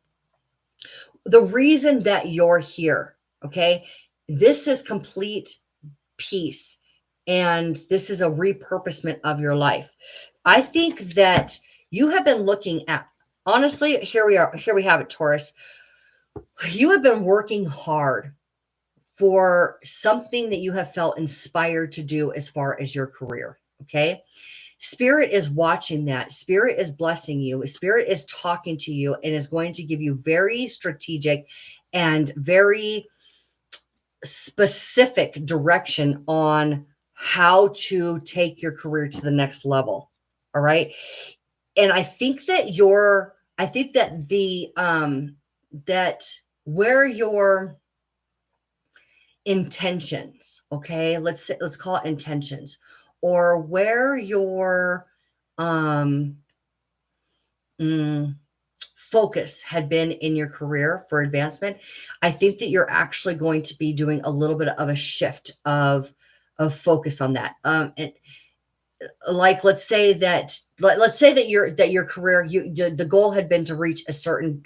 reason that you're here. Okay. This is complete peace. And this is a repurposement of your life. I think that you have been looking at, honestly, here we have it, Taurus. You have been working hard for something that you have felt inspired to do as far as your career. Okay. Spirit is watching that. Spirit is blessing you. Spirit is talking to you and is going to give you very strategic and very specific direction on how to take your career to the next level. All right. And I think that that where your intentions, okay, let's call it intentions, or where your focus had been in your career for advancement, I think that you're actually going to be doing a little bit of a shift of focus on that. And like, let's say that your career, the goal had been to reach a certain,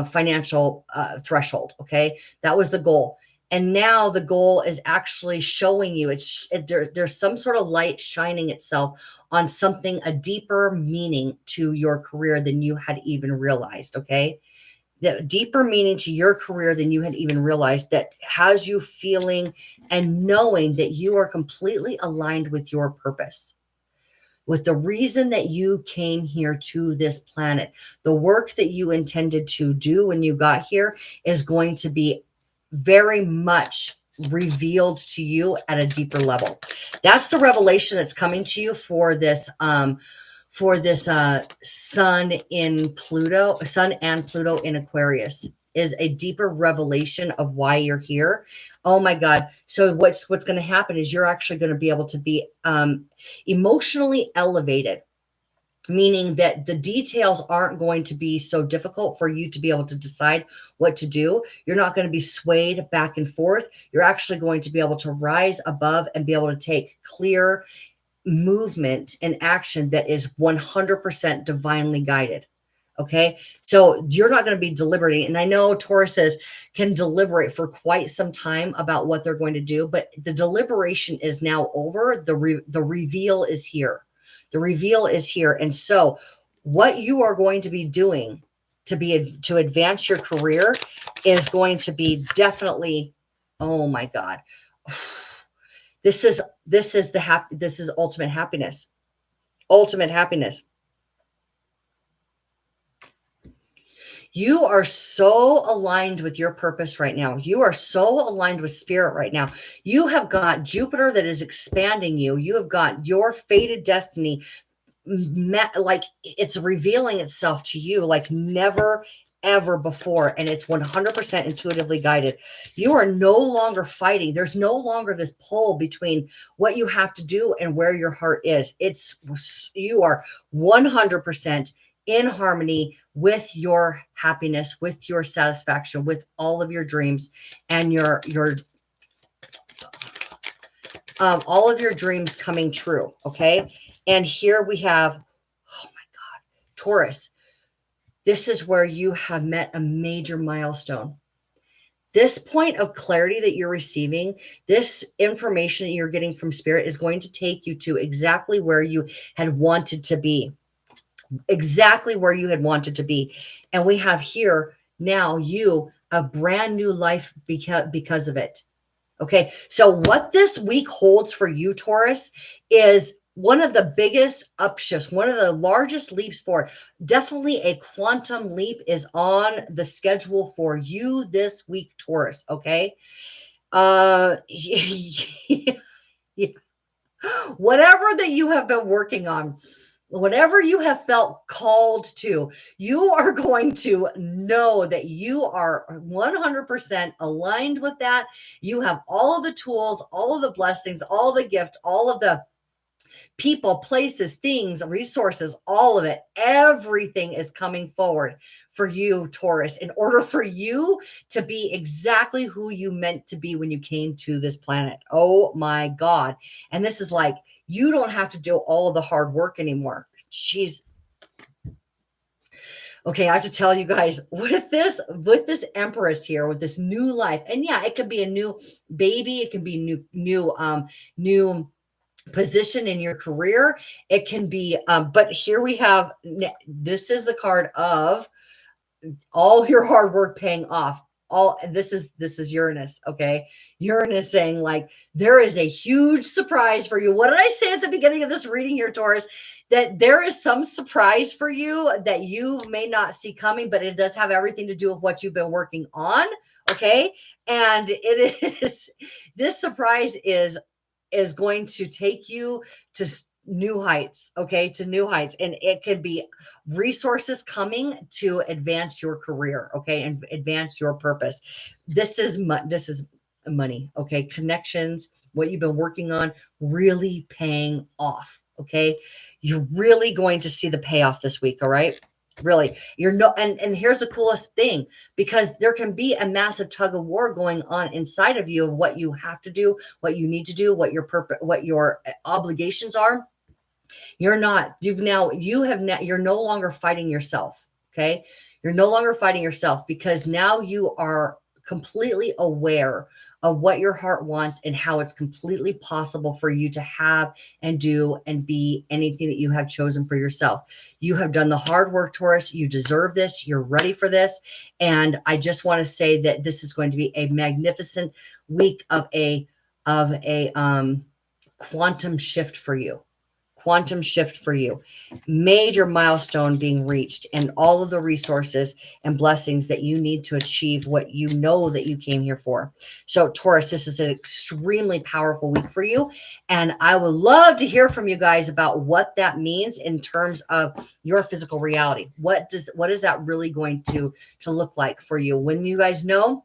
financial threshold. Okay. That was the goal. And now the goal is actually showing you there's some sort of light shining itself on something, a deeper meaning to your career than you had even realized. Okay. the deeper meaning to your career than you had even realized, that has you feeling and knowing that you are completely aligned with your purpose, with the reason that you came here to this planet. The work that you intended to do when you got here is going to be very much revealed to you at a deeper level. That's the revelation that's coming to you for this sun in Pluto, sun and Pluto in Aquarius, is a deeper revelation of why you're here. Oh my God. So what's going to happen is you're actually going to be able to be emotionally elevated, meaning that the details aren't going to be so difficult for you to be able to decide what to do. You're not going to be swayed back and forth. You're actually going to be able to rise above and be able to take clear movement and action that is 100% divinely guided. Okay. So you're not going to be deliberating. And I know Tauruses can deliberate for quite some time about what they're going to do, but the deliberation is now over. The reveal is here. The reveal is here. And so what you are going to be doing to advance your career is going to be definitely, oh my God. This is ultimate happiness. Ultimate happiness. You are so aligned with your purpose right now. You are so aligned with spirit right now. You have got Jupiter that is expanding you. You have got your fated destiny, like it's revealing itself to you like never ever before, and it's 100% intuitively guided. You are no longer fighting. There's no longer this pull between what you have to do and where your heart is. You are 100% in harmony with your happiness, with your satisfaction, with all of your dreams, and your all of your dreams coming true. Okay. And here we have, oh my God, Taurus. This is where you have met a major milestone. This point of clarity that you're receiving, this information that you're getting from spirit is going to take you to exactly where you had wanted to be. Exactly where you had wanted to be. And we have here now a brand new life because of it. Okay. So what this week holds for you, Taurus, is one of the biggest upshifts, one of the largest leaps forward. Definitely a quantum leap is on the schedule for you this week, Taurus. Okay. Yeah. Whatever that you have been working on, whatever you have felt called to, you are going to know that you are 100% aligned with that. You have all of the tools, all of the blessings, all the gift, all of the people, places, things, resources, all of it. Everything is coming forward for you, Taurus, in order for you to be exactly who you meant to be when you came to this planet. Oh my God. And this is like, you don't have to do all the hard work anymore. Jeez. Okay, I have to tell you guys, with this Empress here, with this new life, and yeah, it could be a new baby, it can be new position in your career. It can be, but here we have, this is the card of all your hard work paying off. This is Uranus. Okay. Uranus saying like, there is a huge surprise for you. What did I say at the beginning of this reading here, Taurus? That there is some surprise for you that you may not see coming, but it does have everything to do with what you've been working on. Okay. And this surprise is going to take you to new heights. Okay. To new heights. And it could be resources coming to advance your career. Okay. And advance your purpose. This is money. Okay. Connections, what you've been working on, really paying off. Okay. You're really going to see the payoff this week. All right. Really, and here's the coolest thing, because there can be a massive tug of war going on inside of you of what you have to do, what you need to do, what your obligations are. You're no longer fighting yourself. Okay. You're no longer fighting yourself, because now you are completely aware of what your heart wants and how it's completely possible for you to have and do and be anything that you have chosen for yourself. You have done the hard work, Taurus. You deserve this. You're ready for this. And I just want to say that this is going to be a magnificent week of a quantum shift for you. Quantum shift for you. Major milestone being reached, and all of the resources and blessings that you need to achieve what you know that you came here for. So Taurus, this is an extremely powerful week for you. And I would love to hear from you guys about what that means in terms of your physical reality. What is that really going to look like for you? When you guys know,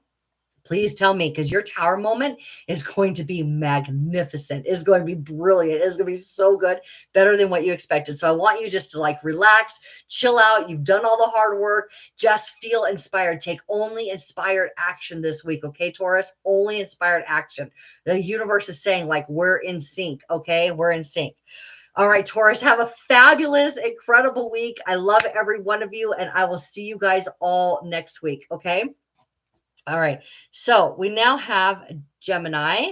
please tell me, because your tower moment is going to be magnificent. It's going to be brilliant. It's going to be so good, better than what you expected. So I want you just to like relax, chill out. You've done all the hard work. Just feel inspired. Take only inspired action this week. Okay, Taurus? Only inspired action. The universe is saying like, we're in sync. Okay, we're in sync. All right, Taurus, have a fabulous, incredible week. I love every one of you, and I will see you guys all next week. Okay. All right, so we now have Gemini.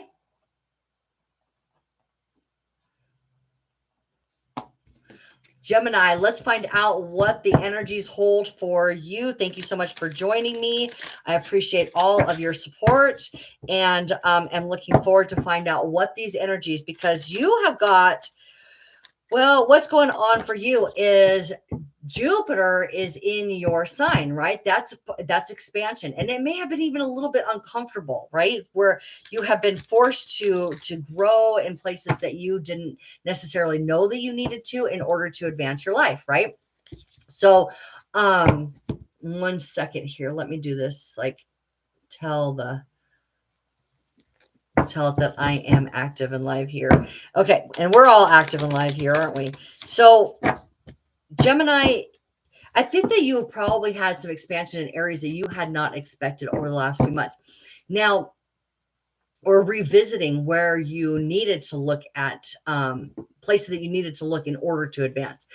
Gemini, let's find out what the energies hold for you. Thank you so much for joining me. I appreciate all of your support, and am looking forward to find out what these energies, because you have got, well, what's going on for you is Jupiter is in your sign, right? That's expansion. And it may have been even a little bit uncomfortable, right? Where you have been forced to grow in places that you didn't necessarily know that you needed to in order to advance your life, right? So, 1 second here. Let me do this. Like, tell it that I am active and live here. Okay. And we're all active and live here, aren't we? So Gemini, I think that you probably had some expansion in areas that you had not expected over the last few months. Now, or revisiting where you needed to look at places that you needed to look in order to advance.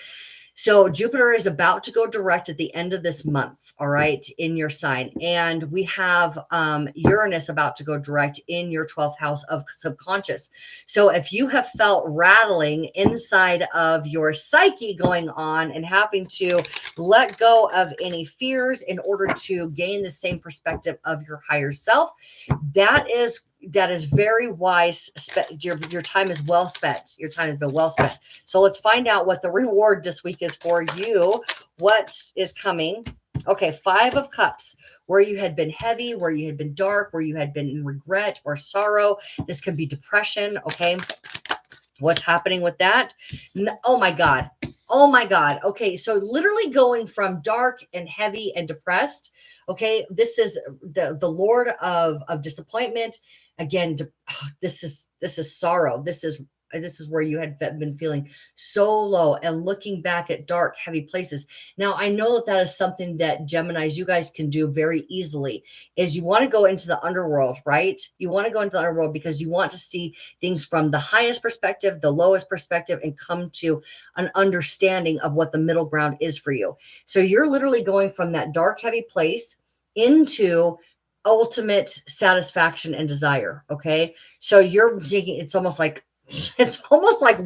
So Jupiter is about to go direct at the end of this month, all right, in your sign. And we have Uranus about to go direct in your 12th house of subconscious. So if you have felt rattling inside of your psyche going on and having to let go of any fears in order to gain the same perspective of your higher self, that is very wise. Your time is well spent. Your time has been well spent. So let's find out what the reward this week is for you. What is coming? Okay, 5 of Cups, where you had been heavy, where you had been dark, where you had been in regret or sorrow. This can be depression, okay? What's happening with that? Oh my God. Oh my God. Okay, so literally going from dark and heavy and depressed, okay? This is the Lord of disappointment. Again, this is sorrow. This is where you had been feeling so low and looking back at dark, heavy places. Now, I know that is something that Geminis, you guys can do very easily, is you want to go into the underworld, right? You want to go into the underworld because you want to see things from the highest perspective, the lowest perspective, and come to an understanding of what the middle ground is for you. So you're literally going from that dark, heavy place into ultimate satisfaction and desire. Okay. So you're taking, it's almost like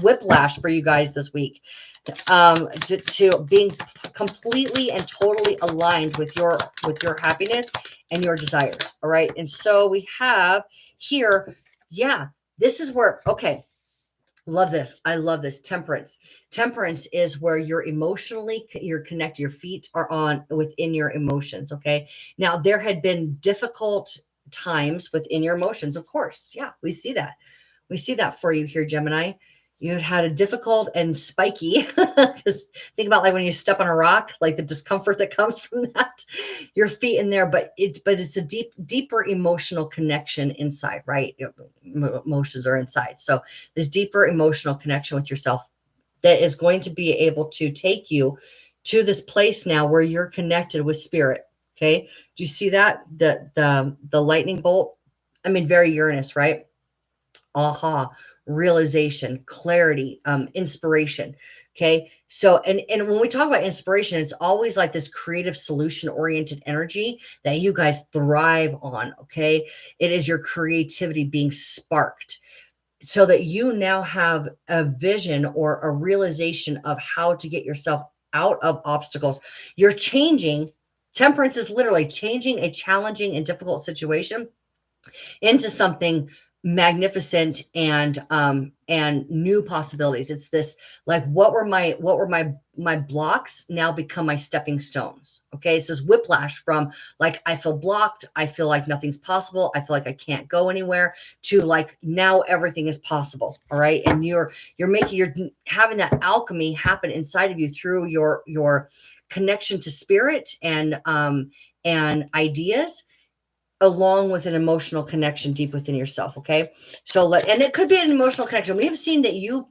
whiplash for you guys this week, to being completely and totally aligned with your happiness and your desires. All right. And so we have here, yeah, this is where, okay, love this. I love this. Temperance. Temperance is where you're connected. Your feet are on within your emotions. Okay. Now there had been difficult times within your emotions. Of course. Yeah. We see that. We see that for you here, Gemini. You had a difficult and spiky, because think about like when you step on a rock, like the discomfort that comes from that, your feet in there, but it's a deeper emotional connection inside, right? Emotions are inside. So this deeper emotional connection with yourself that is going to be able to take you to this place now where you're connected with spirit. Okay. Do you see that? The lightning bolt? I mean, very Uranus, right? aha, realization, clarity, inspiration. Okay. So, and when we talk about inspiration, it's always like this creative solution oriented energy that you guys thrive on. Okay. It is your creativity being sparked so that you now have a vision or a realization of how to get yourself out of obstacles. You're changing. Temperance is literally changing a challenging and difficult situation into something magnificent and new possibilities. It's this, like, what were my blocks now become my stepping stones. Okay, it's this whiplash from, like, I feel blocked, I feel like nothing's possible, I feel like I can't go anywhere, to, like, now everything is possible. All right, and you're having that alchemy happen inside of you through your connection to spirit and ideas, along with an emotional connection deep within yourself. Okay. So and it could be an emotional connection. We have seen that you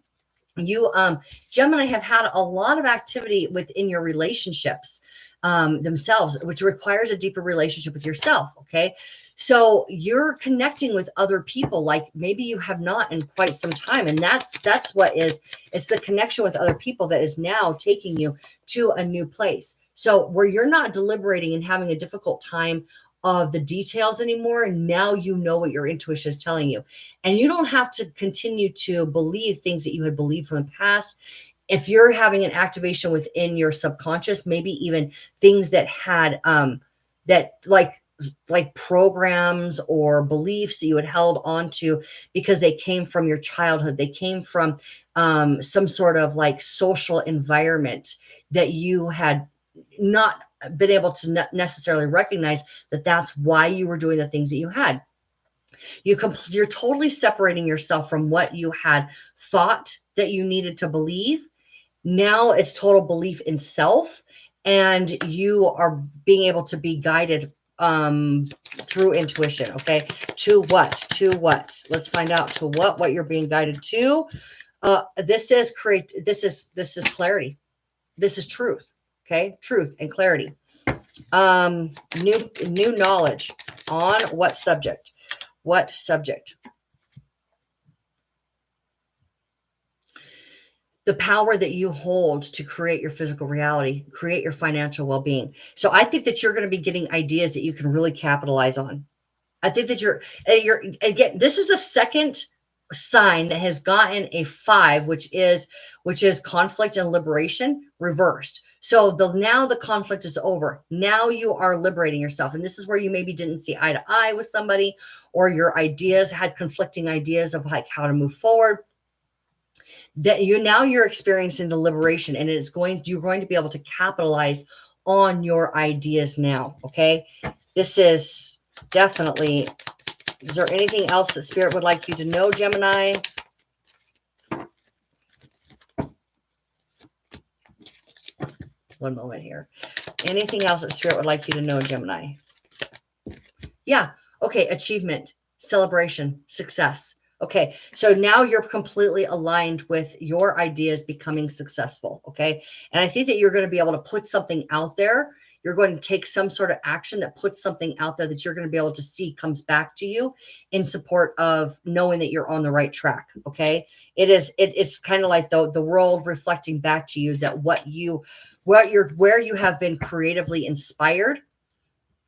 Gemini have had a lot of activity within your relationships themselves, which requires a deeper relationship with yourself. Okay. So you're connecting with other people like maybe you have not in quite some time. And that's what is, it's the connection with other people that is now taking you to a new place. So where you're not deliberating and having a difficult time of the details anymore, now you know what your intuition is telling you. And you don't have to continue to believe things that you had believed from the past. If you're having an activation within your subconscious, maybe even things that had that like programs or beliefs that you had held on to because they came from your childhood, they came from some sort of like social environment that you had not been able to necessarily recognize that that's why you were doing the things that you had. You're totally separating yourself from what you had thought that you needed to believe. Now it's total belief in self, and you are being able to be guided through intuition. Okay. To what? Let's find out to what you're being guided to. This is clarity. This is truth. Okay. Truth and clarity. New knowledge on what subject? What subject? The power that you hold to create your physical reality, create your financial well-being. So I think that you're going to be getting ideas that you can really capitalize on. I think that you're again, this is the second sign that has gotten a 5, which is conflict and liberation reversed. So now the conflict is over. Now you are liberating yourself. And this is where you maybe didn't see eye to eye with somebody, or your ideas had conflicting ideas of like how to move forward. That you're experiencing the liberation, and you're going to be able to capitalize on your ideas now. Okay. This is definitely. Is there anything else that Spirit would like you to know, Gemini? One moment here. Anything else that Spirit would like you to know, Gemini? Yeah. Okay. Achievement, celebration, success. Okay. So now you're completely aligned with your ideas becoming successful. Okay. And I think that you're going to be able to put something out there. You're going to take some sort of action that puts something out there that you're going to be able to see comes back to you in support of knowing that you're on the right track. Okay. It's kind of like the world reflecting back to you that where you have been creatively inspired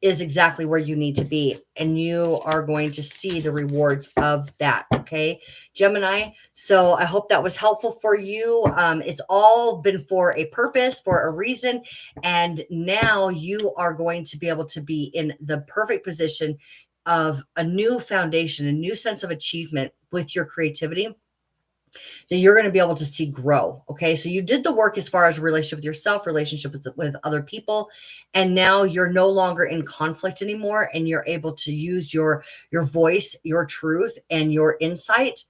is exactly where you need to be. And you are going to see the rewards of that. Okay, Gemini. So I hope that was helpful for you. It's all been for a purpose, for a reason. And now you are going to be able to be in the perfect position of a new foundation, a new sense of achievement with your creativity that you're going to be able to see grow. Okay. So you did the work as far as relationship with yourself, relationship with other people. And now you're no longer in conflict anymore. And you're able to use your voice, your truth, and your insight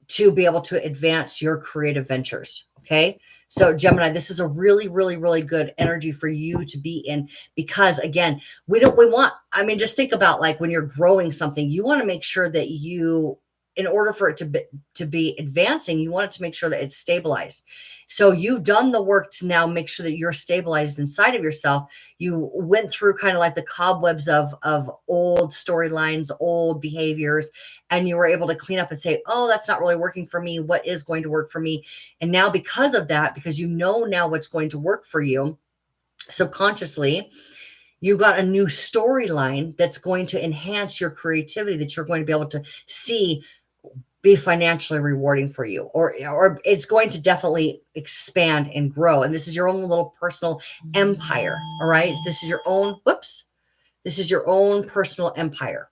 to be able to advance your creative ventures. Okay. So Gemini, this is a really, really, really good energy for you to be in, because again, just think about like when you're growing something, you want to make sure that you in order for it to be advancing, you want it to make sure that it's stabilized. So you've done the work to now make sure that you're stabilized inside of yourself. You went through kind of like the cobwebs of old storylines, old behaviors, and you were able to clean up and say, oh, that's not really working for me. What is going to work for me? And now because of that, because you know now what's going to work for you subconsciously, you got a new storyline that's going to enhance your creativity, that you're going to be able to see be financially rewarding for you, or it's going to definitely expand and grow. And this is your own little personal empire. All right. This is your own, this is your own personal empire.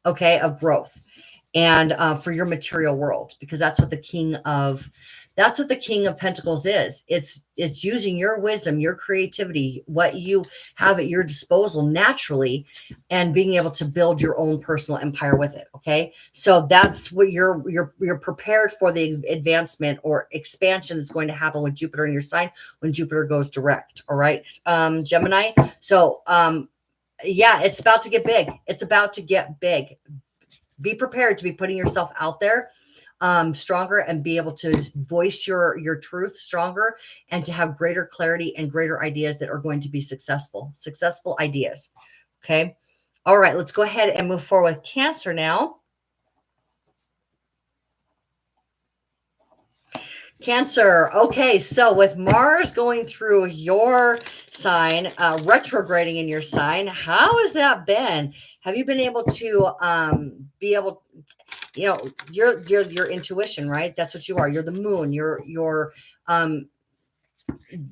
Okay. Of growth and for your material world, because that's what the King of Pentacles is. It's using your wisdom, your creativity, what you have at your disposal naturally, and being able to build your own personal empire with it. Okay, so that's what you're prepared for, the advancement or expansion that's going to happen with Jupiter in your sign when Jupiter goes direct. All right, Gemini. So yeah, it's about to get big. It's about to get big. Be prepared to be putting yourself out there stronger, and be able to voice your truth stronger, and to have greater clarity and greater ideas that are going to be successful ideas. Okay. All right, let's go ahead and move forward with Cancer now. Cancer. Okay, so with Mars going through your sign, retrograding in your sign, how has that been? Have you been able to be able, you know, your intuition, right? That's what you are. You're the moon. You're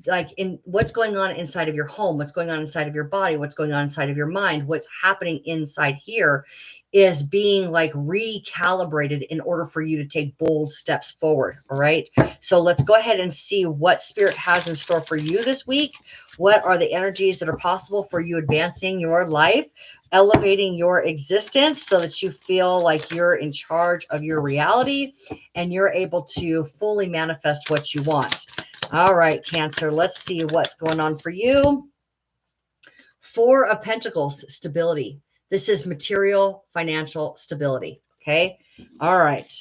like in what's going on inside of your home, what's going on inside of your body, what's going on inside of your mind, what's happening inside here is being like recalibrated in order for you to take bold steps forward. All right. So let's go ahead and see what Spirit has in store for you this week. What are the energies that are possible for you advancing your life, elevating your existence so that you feel like you're in charge of your reality and you're able to fully manifest what you want. All right, Cancer, let's see what's going on for you. Four of Pentacles, stability. This is material, financial stability. Okay. All right.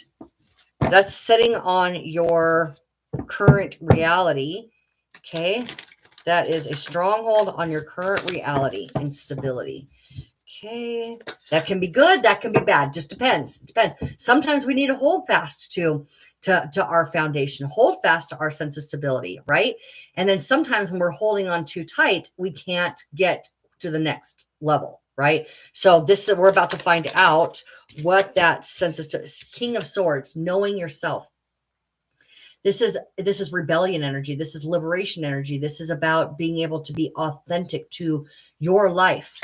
That's setting on your current reality. Okay. That is a stronghold on your current reality and stability. Okay. That can be good. That can be bad. Just depends. It depends. Sometimes we need to hold fast to our foundation, hold fast to our sense of stability, right? And then sometimes when we're holding on too tight, we can't get to the next level, right? So this is, we're about to find out what that sense is. King of Swords, knowing yourself. This is rebellion energy. This is liberation energy. This is about being able to be authentic to your life.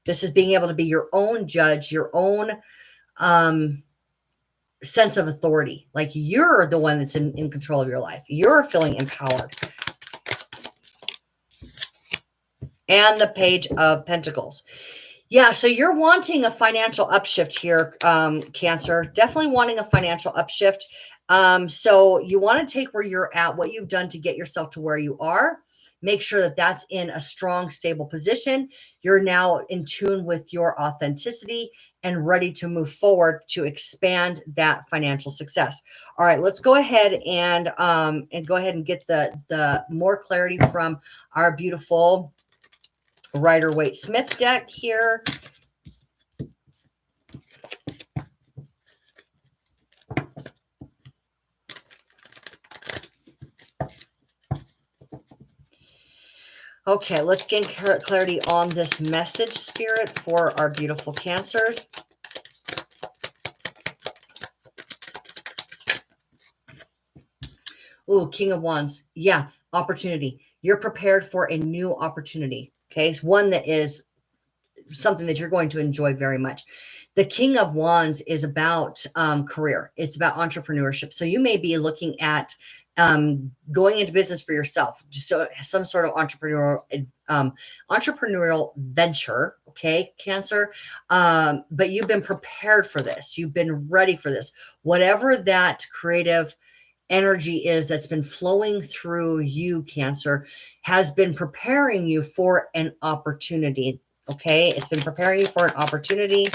This is being able to be your own judge, your own sense of authority. Like you're the one that's in control of your life. You're feeling empowered. And the Page of Pentacles. Yeah, so you're wanting a financial upshift here, Cancer. Definitely wanting a financial upshift. So you want to take where you're at, what you've done to get yourself to where you are. Make sure that that's in a strong, stable position. You're now in tune with your authenticity and ready to move forward to expand that financial success. All right, let's go ahead and go ahead and get the more clarity from our beautiful Rider-Waite Smith deck here. Okay, let's gain clarity on this message, Spirit, for our beautiful Cancers. Ooh, King of Wands. Yeah, opportunity. You're prepared for a new opportunity. Okay, it's one that is something that you're going to enjoy very much. The King of Wands is about career. It's about entrepreneurship. So you may be looking at going into business for yourself, so some sort of entrepreneurial venture. Okay, Cancer. But you've been prepared for this. You've been ready for this. Whatever that creative energy is that's been flowing through you, Cancer, has been preparing you for an opportunity. Okay, it's been preparing you for an opportunity.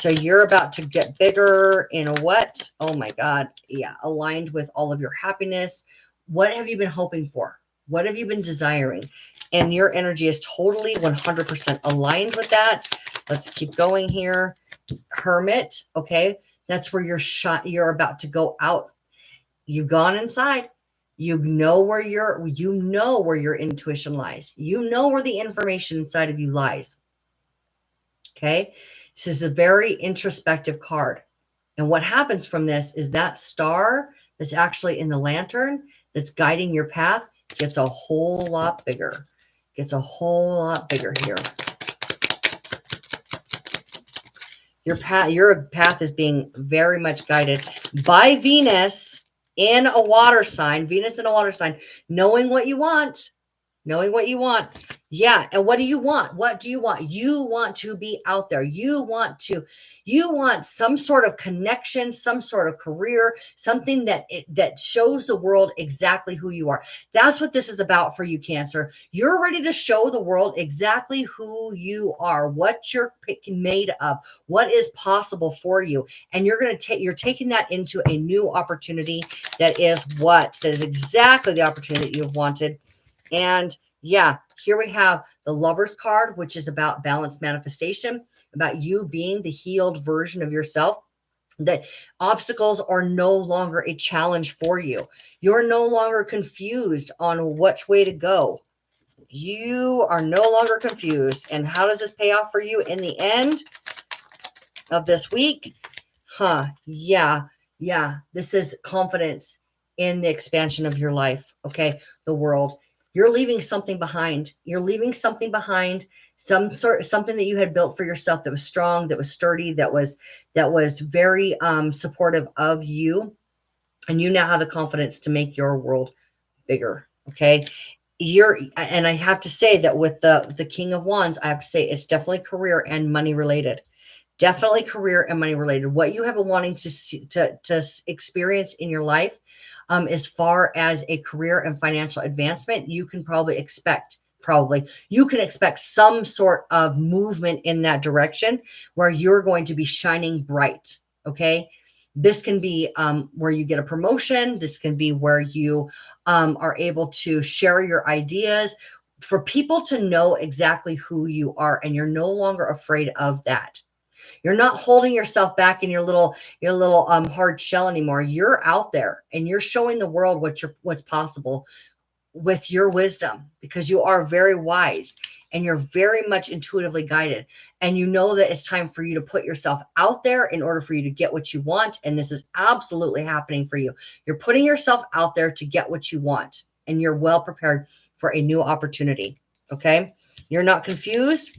So you're about to get bigger in a what? Oh my God. Yeah. Aligned with all of your happiness. What have you been hoping for? What have you been desiring? And your energy is totally 100% aligned with that. Let's keep going here. Hermit. Okay. That's where you're about to go out. You've gone inside. You know where your intuition lies. You know where the information inside of you lies. Okay. This is a very introspective card. And what happens from this is that star that's actually in the lantern that's guiding your path gets a whole lot bigger. Gets a whole lot bigger here. Your path is being very much guided by Venus in a water sign. Venus in a water sign, knowing what you want. Knowing what you want. Yeah. And what do you want? What do you want? You want to be out there. You want some sort of connection, some sort of career, something that shows the world exactly who you are. That's what this is about for you, Cancer. You're ready to show the world exactly who you are, what you're made of, what is possible for you. And you're taking that into a new opportunity that is exactly the opportunity that you've wanted. And yeah, here we have the Lover's card, which is about balanced manifestation, about you being the healed version of yourself, that obstacles are no longer a challenge for you. You're no longer confused on which way to go. You are no longer confused. And how does this pay off for you in the end of this week? Yeah. This is confidence in the expansion of your life. Okay. The world. You're leaving something behind. You're leaving something behind, something that you had built for yourself that was strong, that was sturdy, that was very supportive of you. And you now have the confidence to make your world bigger. Okay. And I have to say that with the King of Wands, I have to say it's definitely career and money related. Definitely career and money related. What you have been wanting to experience in your life, as far as a career and financial advancement, you can probably expect some sort of movement in that direction where you're going to be shining bright. Okay. This can be where you get a promotion. This can be where you are able to share your ideas, for people to know exactly who you are, and you're no longer afraid of that. You're not holding yourself back in your little hard shell anymore. You're out there and you're showing the world what's possible with your wisdom, because you are very wise and you're very much intuitively guided. And you know that it's time for you to put yourself out there in order for you to get what you want. And this is absolutely happening for you. You're putting yourself out there to get what you want, and you're well prepared for a new opportunity. Okay. You're not confused.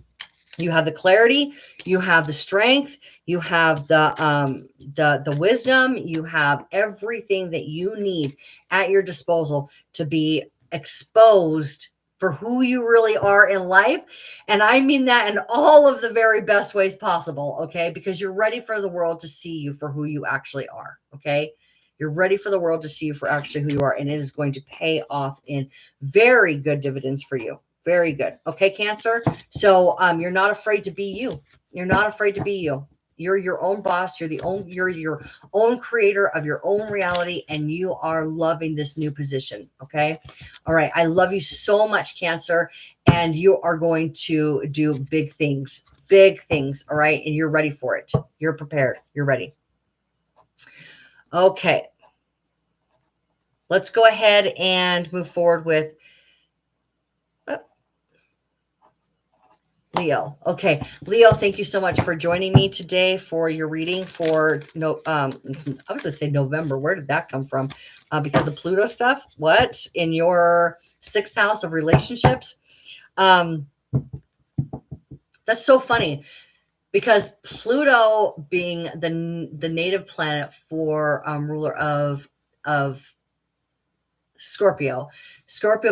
You have the clarity, you have the strength, you have the wisdom, you have everything that you need at your disposal to be exposed for who you really are in life. And I mean that in all of the very best ways possible, okay? Because you're ready for the world to see you for who you actually are, okay? You're ready for the world to see you for actually who you are, and it is going to pay off in very good dividends for you. Very good. Okay, Cancer. So you're not afraid to be you. You're not afraid to be you. You're your own boss. You're your own creator of your own reality, and you are loving this new position. Okay. All right. I love you so much, Cancer, and you are going to do big things. Big things. All right. And you're ready for it. You're prepared. You're ready. Okay. Let's go ahead and move forward with Leo. Okay. Leo, thank you so much for joining me today for your reading for I was going to say November. Where did that come from? Because of Pluto stuff? What? In your 6th house of relationships? That's so funny, because Pluto being the native planet for ruler of Scorpio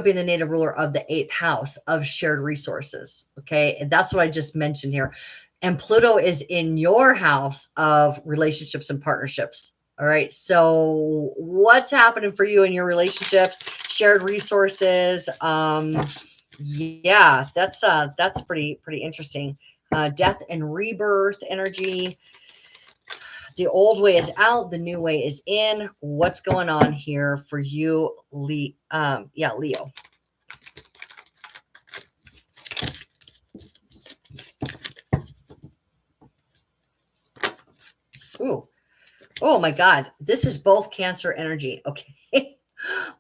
being the native ruler of the 8th house of shared resources. Okay. And that's what I just mentioned here. And Pluto is in your house of relationships and partnerships. All right. So what's happening for you in your relationships, shared resources? Yeah, that's pretty interesting. death and rebirth energy. The old way is out, the new way is in. What's going on here for you, Leo? Leo. Ooh. Oh my God. This is both Cancer energy. Okay.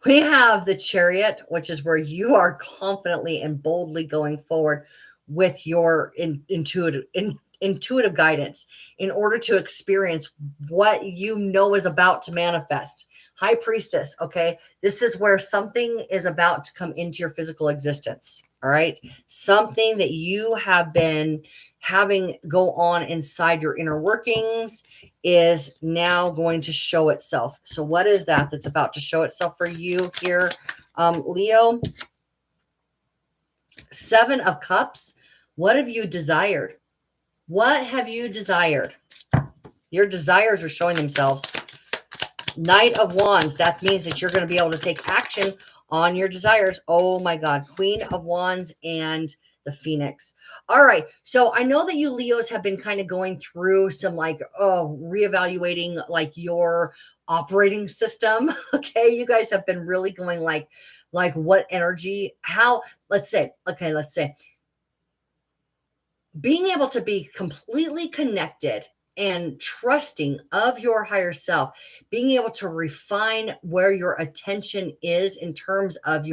We have the Chariot, which is where you are confidently and boldly going forward with your intuitive guidance in order to experience what you know is about to manifest. High Priestess, okay? This is where something is about to come into your physical existence, all right? Something that you have been having go on inside your inner workings is now going to show itself. So what is that that's about to show itself for you here, Leo? Seven of Cups. What have you desired? What have you desired? Your desires are showing themselves. Knight of Wands. That means that you're going to be able to take action on your desires. Oh my God. Queen of Wands and the Phoenix. All right. So I know that you Leos have been kind of going through some reevaluating like your operating system. Okay. You guys have been really going like what energy, how, let's say being able to be completely connected and trusting of your higher self, being able to refine where your attention is in terms of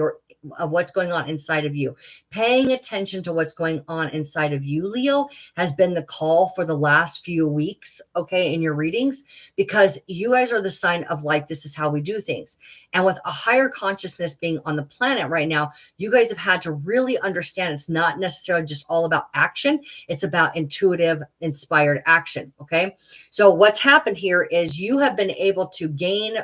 what's going on inside of you. Paying attention to what's going on inside of you, Leo, has been the call for the last few weeks, okay, in your readings, because you guys are the sign of like, this is how we do things. And with a higher consciousness being on the planet right now, you guys have had to really understand it's not necessarily just all about action. It's about intuitive, inspired action, okay? So what's happened here is you have been able to gain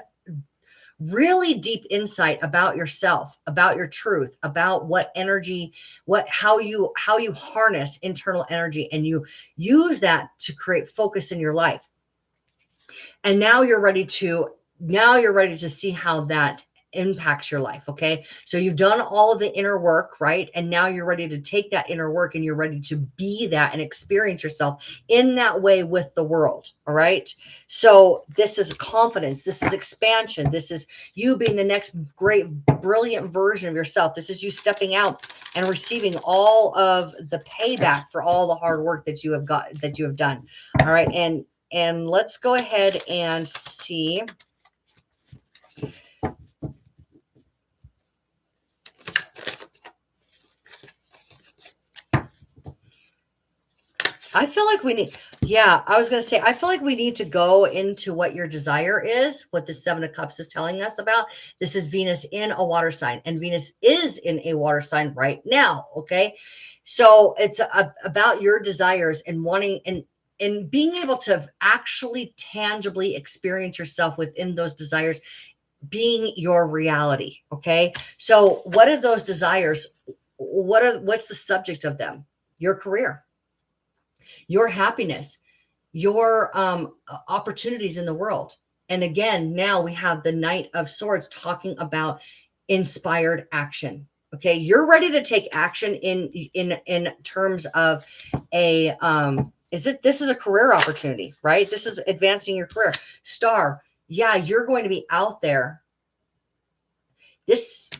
really deep insight about yourself, about your truth, about what energy, how you harness internal energy, and you use that to create focus in your life. And now you're ready to see how that impacts your life. Okay. So you've done all of the inner work, right? And now you're ready to take that inner work and you're ready to be that and experience yourself in that way with the world. All right. So this is confidence. This is expansion. This is you being the next great, brilliant version of yourself. This is you stepping out and receiving all of the payback for all the hard work that you have done. All right. And let's go ahead and see. I feel like we need, I was going to say, I feel like we need to go into what your desire is, what the Seven of Cups is telling us about. This is Venus in a water sign, and Venus is in a water sign right now. Okay. So it's about your desires and wanting and being able to actually tangibly experience yourself within those desires being your reality. Okay. So what are those desires? What's the subject of them? Your career, your happiness, your opportunities in the world. And again, now we have the Knight of Swords talking about inspired action. Okay, you're ready to take action in terms of a this is a career opportunity, right? This is advancing your career. Star, yeah, you're going to be out there. This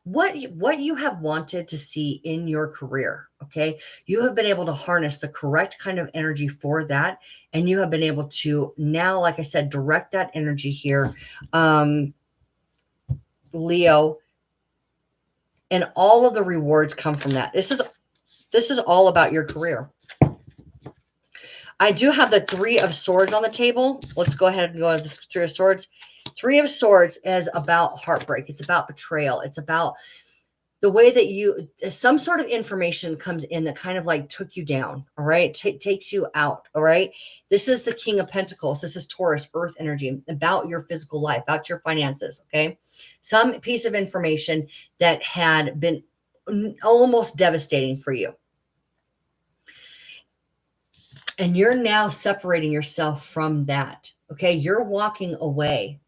what you have wanted to see in your career, okay? You have been able to harness the correct kind of energy for that, and you have been able to now, like I said, direct that energy here, Leo, and all of the rewards come from that. This is all about your career. I do have the Three of Swords on the table. Let's go ahead and go with this Three of Swords. Three of Swords is about heartbreak. It's about betrayal. It's about the way that some sort of information comes in that kind of like took you down. All right. Takes you out. All right. This is the King of Pentacles. This is Taurus, earth energy, about your physical life, about your finances. Okay. Some piece of information that had been almost devastating for you. And you're now separating yourself from that. Okay. You're walking away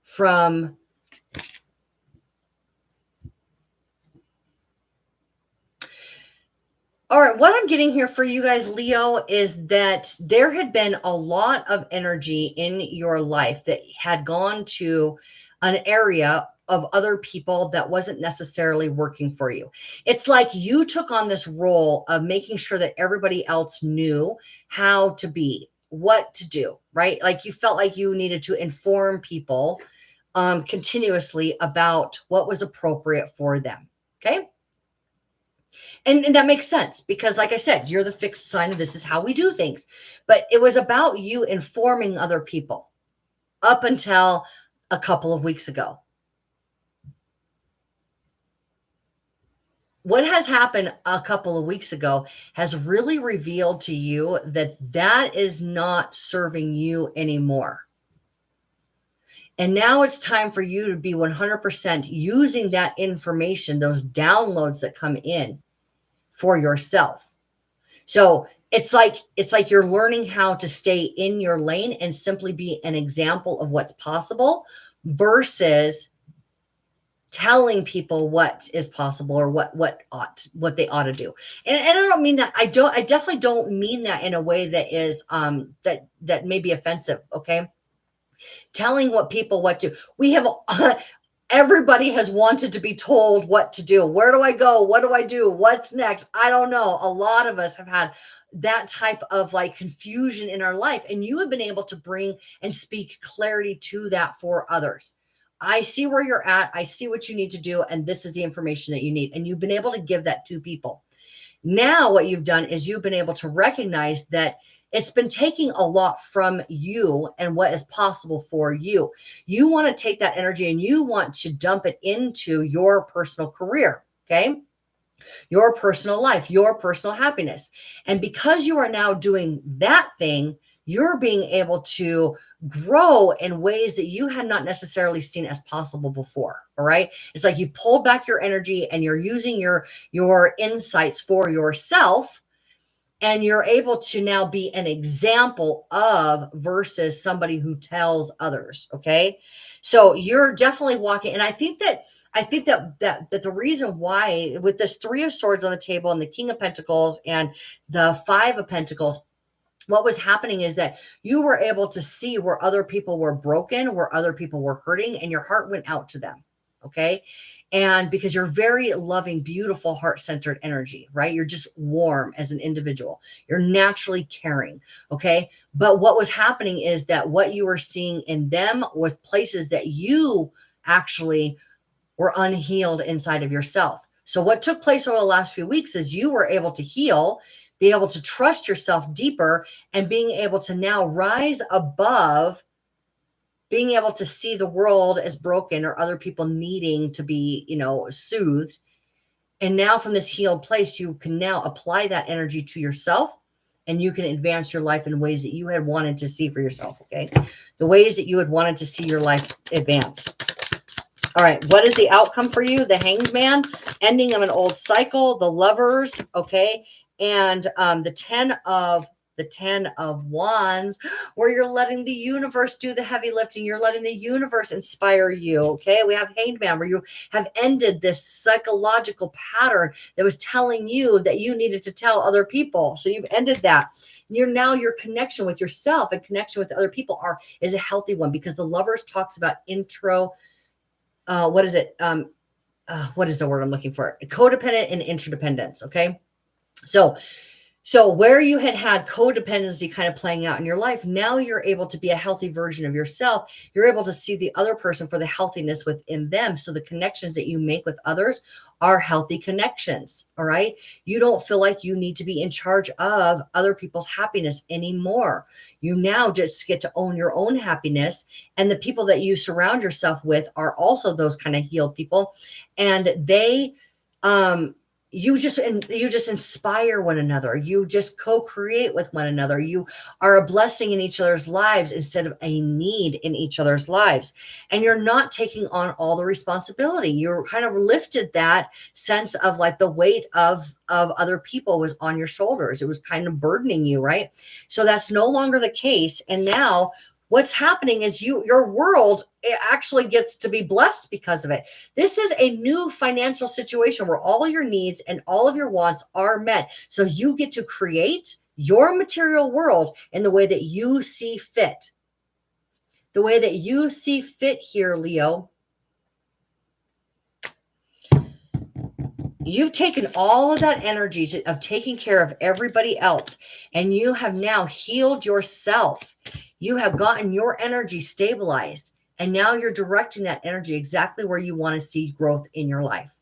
from All right, what I'm getting here for you guys, Leo, is that there had been a lot of energy in your life that had gone to an area of other people that wasn't necessarily working for you. It's like you took on this role of making sure that everybody else knew how to be, what to do, right? Like you felt like you needed to inform people continuously about what was appropriate for them. Okay. And that makes sense because, like I said, you're the fixed sign of this is how we do things. But it was about you informing other people up until a couple of weeks ago. What has happened a couple of weeks ago has really revealed to you that that is not serving you anymore. And now it's time for you to be 100% using that information, those downloads that come in for yourself. So it's like you're learning how to stay in your lane and simply be an example of what's possible versus telling people what is possible or what they ought to do. And I don't mean that, I definitely don't mean that in a way that is that may be offensive, okay? Telling what people what to. We have everybody has wanted to be told what to do. Where do I go? What do I do? What's next? I don't know. A lot of us have had that type of like confusion in our life, and you have been able to bring and speak clarity to that for others. I see where you're at. I see what you need to do, and this is the information that you need. And you've been able to give that to people. Now, what you've done is you've been able to recognize that it's been taking a lot from you and what is possible for you. You want to take that energy and you want to dump it into your personal career, okay? Your personal life, your personal happiness. And because you are now doing that thing, you're being able to grow in ways that you had not necessarily seen as possible before. All right. It's like you pulled back your energy and you're using your insights for yourself. And you're able to now be an example of versus somebody who tells others. Okay. So you're definitely walking. And I think that the reason why with this Three of Swords on the table and the King of Pentacles and the Five of Pentacles, what was happening is that you were able to see where other people were broken, where other people were hurting, and your heart went out to them. Okay. And because you're very loving, beautiful, heart-centered energy, right? You're just warm as an individual. You're naturally caring. Okay. But what was happening is that what you were seeing in them was places that you actually were unhealed inside of yourself. So what took place over the last few weeks is you were able to heal, be able to trust yourself deeper, and being able to now rise above being able to see the world as broken or other people needing to be, soothed. And now from this healed place, you can now apply that energy to yourself and you can advance your life in ways that you had wanted to see for yourself. Okay. The ways that you had wanted to see your life advance. All right. What is the outcome for you? The Hanged Man, ending of an old cycle, the Lovers. Okay. And the 10 of Wands, where you're letting the universe do the heavy lifting. You're letting the universe inspire you. Okay. We have Hanged Man, where you have ended this psychological pattern that was telling you that you needed to tell other people. So you've ended that. Your connection with yourself and connection with other people is a healthy one, because the Lovers talks about what is it? What is the word I'm looking for? Codependent and interdependence. Okay. So where you had codependency kind of playing out in your life, now you're able to be a healthy version of yourself. You're able to see the other person for the healthiness within them. So the connections that you make with others are healthy connections. All right. You don't feel like you need to be in charge of other people's happiness anymore. You now just get to own your own happiness. And the people that you surround yourself with are also those kind of healed people. And they, you just inspire one another. You just co-create with one another. You are a blessing in each other's lives instead of a need in each other's lives. And you're not taking on all the responsibility. You're kind of lifted that sense of like the weight of other people was on your shoulders. It was kind of burdening you, right? So that's no longer the case. And now what's happening is your world, it actually gets to be blessed because of it. This is a new financial situation where all your needs and all of your wants are met. So you get to create your material world in the way that you see fit. The way that you see fit here, Leo. You've taken all of that energy of taking care of everybody else, and you have now healed yourself. You have gotten your energy stabilized, and now you're directing that energy exactly where you want to see growth in your life.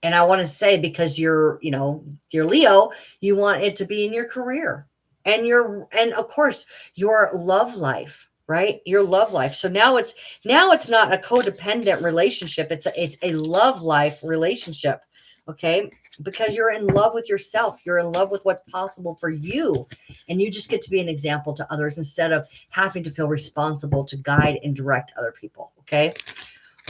And I want to say, because you're Leo, you want it to be in your career and of course your love life, right? Your love life. So now it's not a codependent relationship. It's a love life relationship. Okay. Because you're in love with yourself. You're in love with what's possible for you. And you just get to be an example to others instead of having to feel responsible to guide and direct other people. Okay.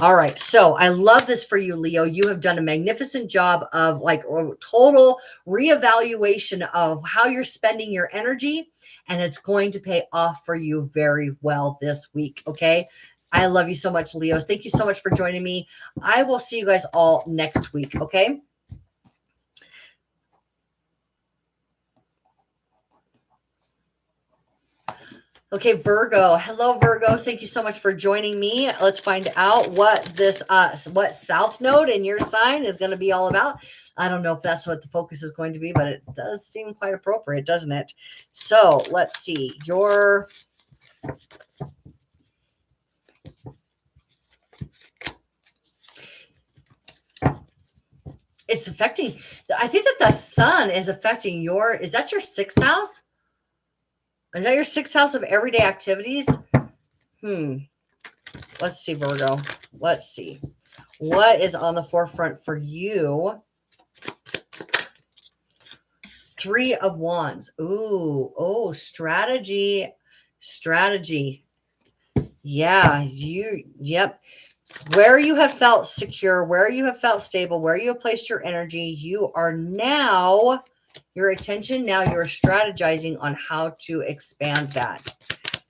All right. So I love this for you, Leo. You have done a magnificent job of like a total reevaluation of how you're spending your energy. And it's going to pay off for you very well this week. Okay. I love you so much, Leos. Thank you so much for joining me. I will see you guys all next week. Okay. Okay, Virgo. Hello, Virgos. Thank you so much for joining me. Let's find out what this what South Node in your sign is going to be all about. I don't know if that's what the focus is going to be, but it does seem quite appropriate, doesn't it? So let's see. It's affecting, I think that the sun is affecting is that your 6th house? Is that your 6th house of everyday activities? Let's see, Virgo. Let's see. What is on the forefront for you? 3 of Wands. Ooh, strategy. Yeah, yep. Where you have felt secure, where you have felt stable, where you have placed your energy, you are now, your attention, now you're strategizing on how to expand that.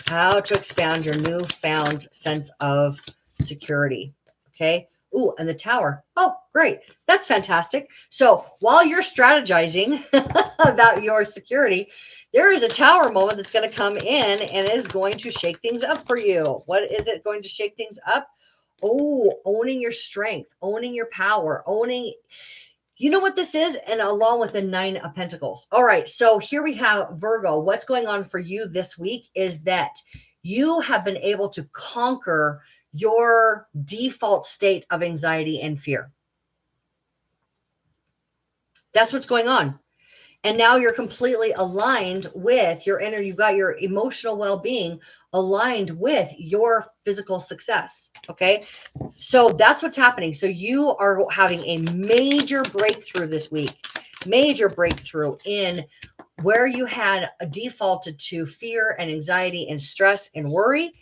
How to expand your newfound sense of security. Okay. Ooh, and the Tower. Oh, great. That's fantastic. So while you're strategizing about your security, there is a Tower moment that's going to come in and is going to shake things up for you. What is it going to shake things up? Oh, owning your strength, owning your power, you know what this is? And along with the 9 of Pentacles. All right. So here we have Virgo. What's going on for you this week is that you have been able to conquer your default state of anxiety and fear. That's what's going on. And now you're completely aligned with your inner, you've got your emotional well-being aligned with your physical success. Okay. So that's what's happening. So you are having a major breakthrough this week, major breakthrough in where you had defaulted to fear and anxiety and stress and worry.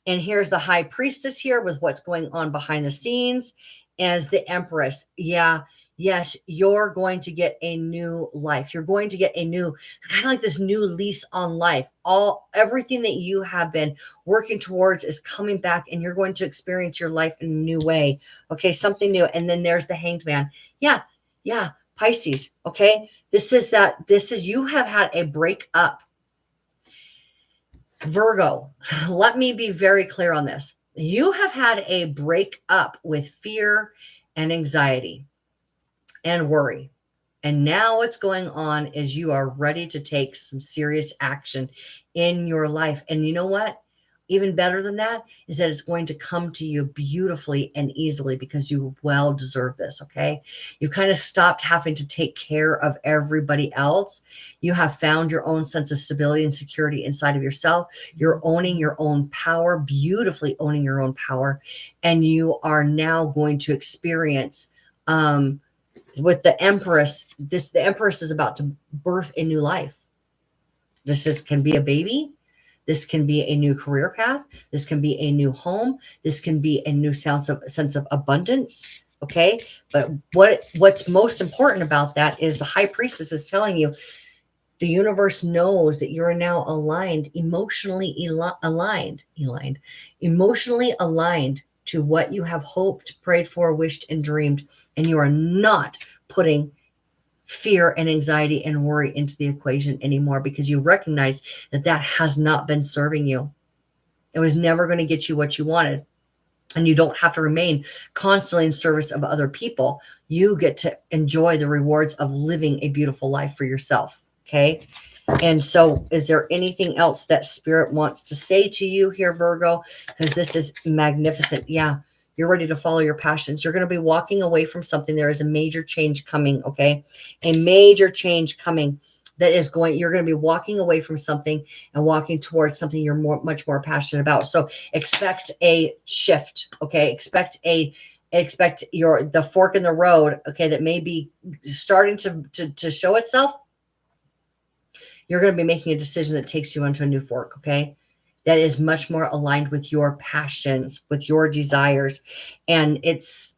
And here's the High Priestess here with what's going on behind the scenes as the Empress. Yeah. Yes, you're going to get a new life. You're going to get a new, kind of like this new lease on life. Everything that you have been working towards is coming back, and you're going to experience your life in a new way. Okay, something new. And then there's the Hanged Man. Yeah, Pisces. Okay, this is you have had a breakup. Virgo, let me be very clear on this. You have had a breakup with fear and anxiety and worry. And now what's going on is you are ready to take some serious action in your life. And you know what? Even better than that is that it's going to come to you beautifully and easily because you well deserve this. Okay. You kind of stopped having to take care of everybody else. You have found your own sense of stability and security inside of yourself. You're owning your own power, beautifully owning your own power. And you are now going to experience, with the Empress, the Empress is about to birth a new life. Can be a baby. This can be a new career path. This can be a new home. This can be a new sense of abundance. Okay. But what's most important about that is the High Priestess is telling you, The universe knows that you're now aligned, emotionally aligned to what you have hoped, prayed for, wished, and dreamed. And you are not putting fear and anxiety and worry into the equation anymore, because you recognize that that has not been serving you. It was never going to get you what you wanted. And you don't have to remain constantly in service of other people. You get to enjoy the rewards of living a beautiful life for yourself. Okay. And so is there anything else that Spirit wants to say to you here, Virgo? Because this is magnificent. Yeah. You're ready to follow your passions. You're going to be walking away from something. There is a major change coming. Okay. A major change coming that is going, you're going to be walking away from something and walking towards something you're much more passionate about. So expect a shift. Okay. Expect the fork in the road. Okay. That may be starting to show itself. You're going to be making a decision that takes you onto a new fork. Okay. That is much more aligned with your passions, with your desires. And it's,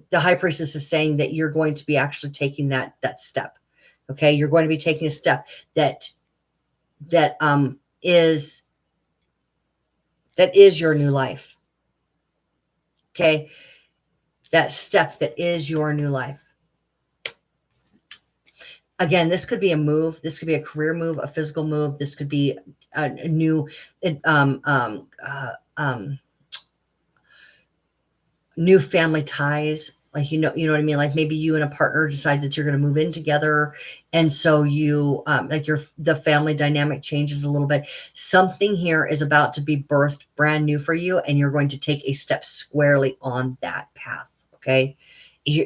the High Priestess is saying that you're going to be actually taking that step. Okay. You're going to be taking a step that is your new life. Okay. That step that is your new life. Again, this could be a move. This could be a career move, a physical move. This could be a new, new family ties. Like, you know what I mean? Like maybe you and a partner decide that you're going to move in together. And so you, the family dynamic changes a little bit. Something here is about to be birthed brand new for you. And you're going to take a step squarely on that path. Okay.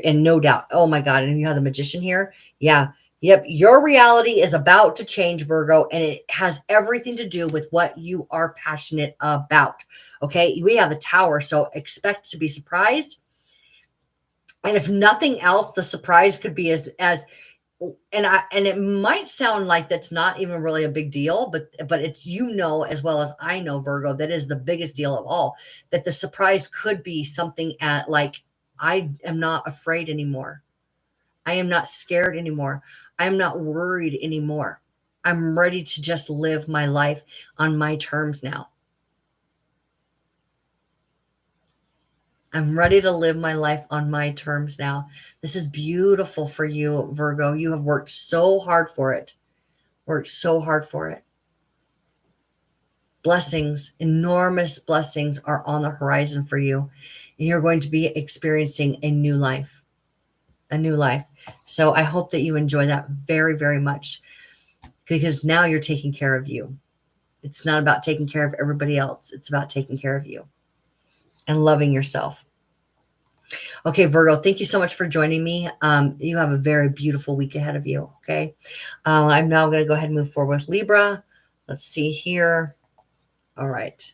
And no doubt. Oh my God. And you have the Magician here. Yeah. Yep. Your reality is about to change, Virgo, and it has everything to do with what you are passionate about. Okay. We have the Tower. So expect to be surprised. And if nothing else, the surprise could be and it might sound like that's not even really a big deal, but it's, as well as I know, Virgo, that is the biggest deal of all, that the surprise could be something like, I am not afraid anymore. I am not scared anymore. I am not worried anymore. I'm ready to just live my life on my terms now. I'm ready to live my life on my terms now. This is beautiful for you, Virgo. You have worked so hard for it. Blessings, enormous blessings are on the horizon for you. And you're going to be experiencing a new life. So I hope that you enjoy that very, very much, because now you're taking care of you. It's not about taking care of everybody else. It's about taking care of you and loving yourself. Okay, Virgo, thank you so much for joining me. You have a very beautiful week ahead of you. Okay. I'm now going to go ahead and move forward with Libra. Let's see here. All right.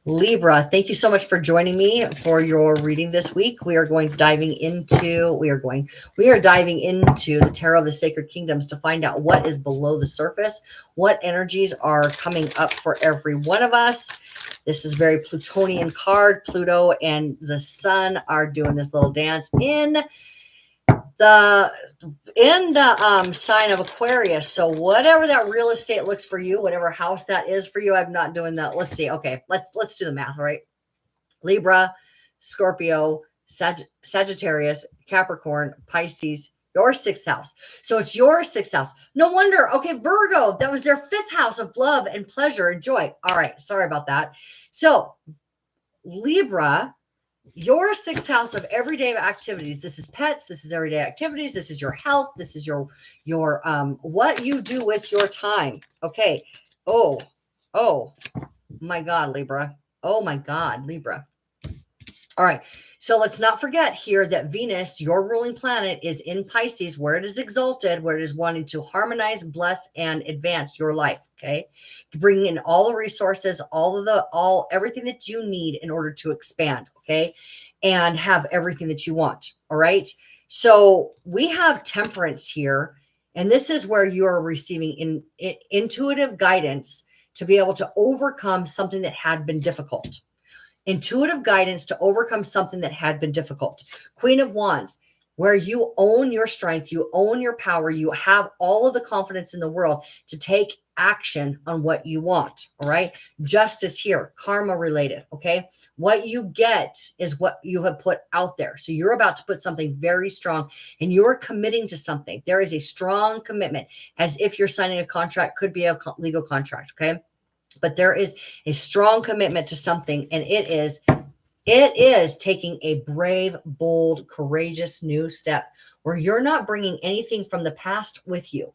Libra, thank you so much for joining me for your reading this week. We are diving into the Tarot of the Sacred Kingdoms to find out what is below the surface, what energies are coming up for every one of us. This is very Plutonian card. Pluto and the sun are doing this little dance in the sign of Aquarius. So whatever that real estate looks for you, whatever house that is for you, I'm not doing that. Let's see. Okay, let's do the math. All right. Libra, Scorpio, Sagittarius, Capricorn, Pisces, your 6th house. So it's your 6th house. No wonder. Okay, Virgo, that was their 5th house of love and pleasure and joy. All right, sorry about that. So Libra, your 6th house of everyday activities. This is pets. This is everyday activities. This is your health. This is your what you do with your time. Okay. Oh my God, Libra. Oh my God, Libra. All right. So let's not forget here that Venus, your ruling planet, is in Pisces, where it is exalted, where it is wanting to harmonize, bless, and advance your life. Okay. Bring in all the resources, everything that you need in order to expand. Okay. And have everything that you want. All right. So we have Temperance here, and this is where you're receiving intuitive guidance to be able to overcome something that had been difficult. Intuitive guidance to overcome something that had been difficult. Queen of Wands. where you own your strength, you own your power, you have all of the confidence in the world to take action on what you want. All right. Justice here, karma related. Okay. What you get is what you have put out there. So you're about to put something very strong and you're committing to something. There is a strong commitment, as if you're signing a contract, could be a legal contract. Okay. But there is a strong commitment to something, and it is taking a brave, bold, courageous new step where you're not bringing anything from the past with you.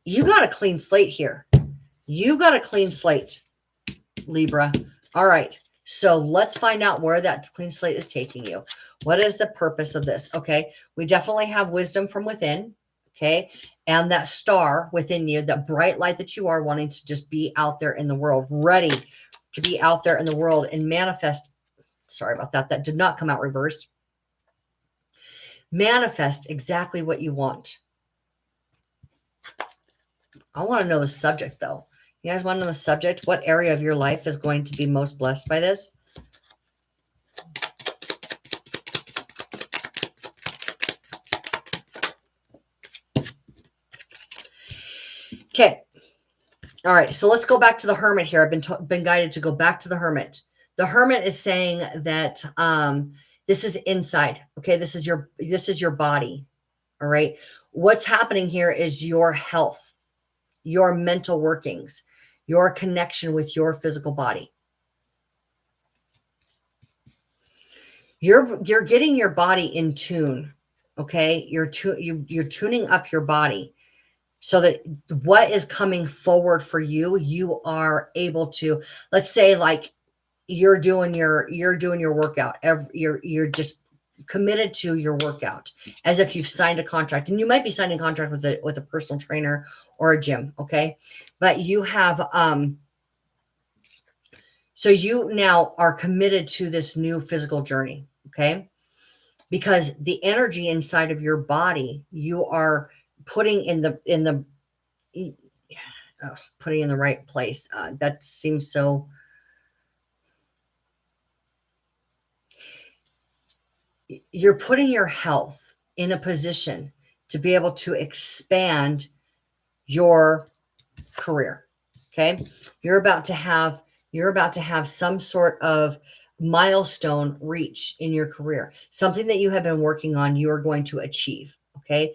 You got a clean slate here. You got a clean slate, Libra. All right. So let's find out where that clean slate is taking you. What is the purpose of this? Okay. We definitely have wisdom from within. Okay. And that star within you, that bright light that you are wanting to just be out there in the world, ready to be out there in the world and manifest. Sorry about that. That did not come out reversed. Manifest exactly what you want. I want to know the subject, though. You guys want to know the subject? What area of your life is going to be most blessed by this? Okay. All right. So let's go back to the Hermit here. I've been guided to go back to the Hermit. The Hermit is saying that this is inside. Okay. This is your body. All right. What's happening here is your health, your mental workings, your connection with your physical body. You're getting your body in tune. Okay. You're tuning up your body so that what is coming forward for you, you are able to, let's say, like you're doing your workout. You're just committed to your workout as if you've signed a contract, and you might be signing a contract with a personal trainer or a gym. Okay. But you have, so you now are committed to this new physical journey. Okay. Because the energy inside of your body, you are putting putting in the right place. That seems so. You're putting your health in a position to be able to expand your career. Okay. You're about to have some sort of milestone reach in your career, something that you have been working on, you are going to achieve. Okay.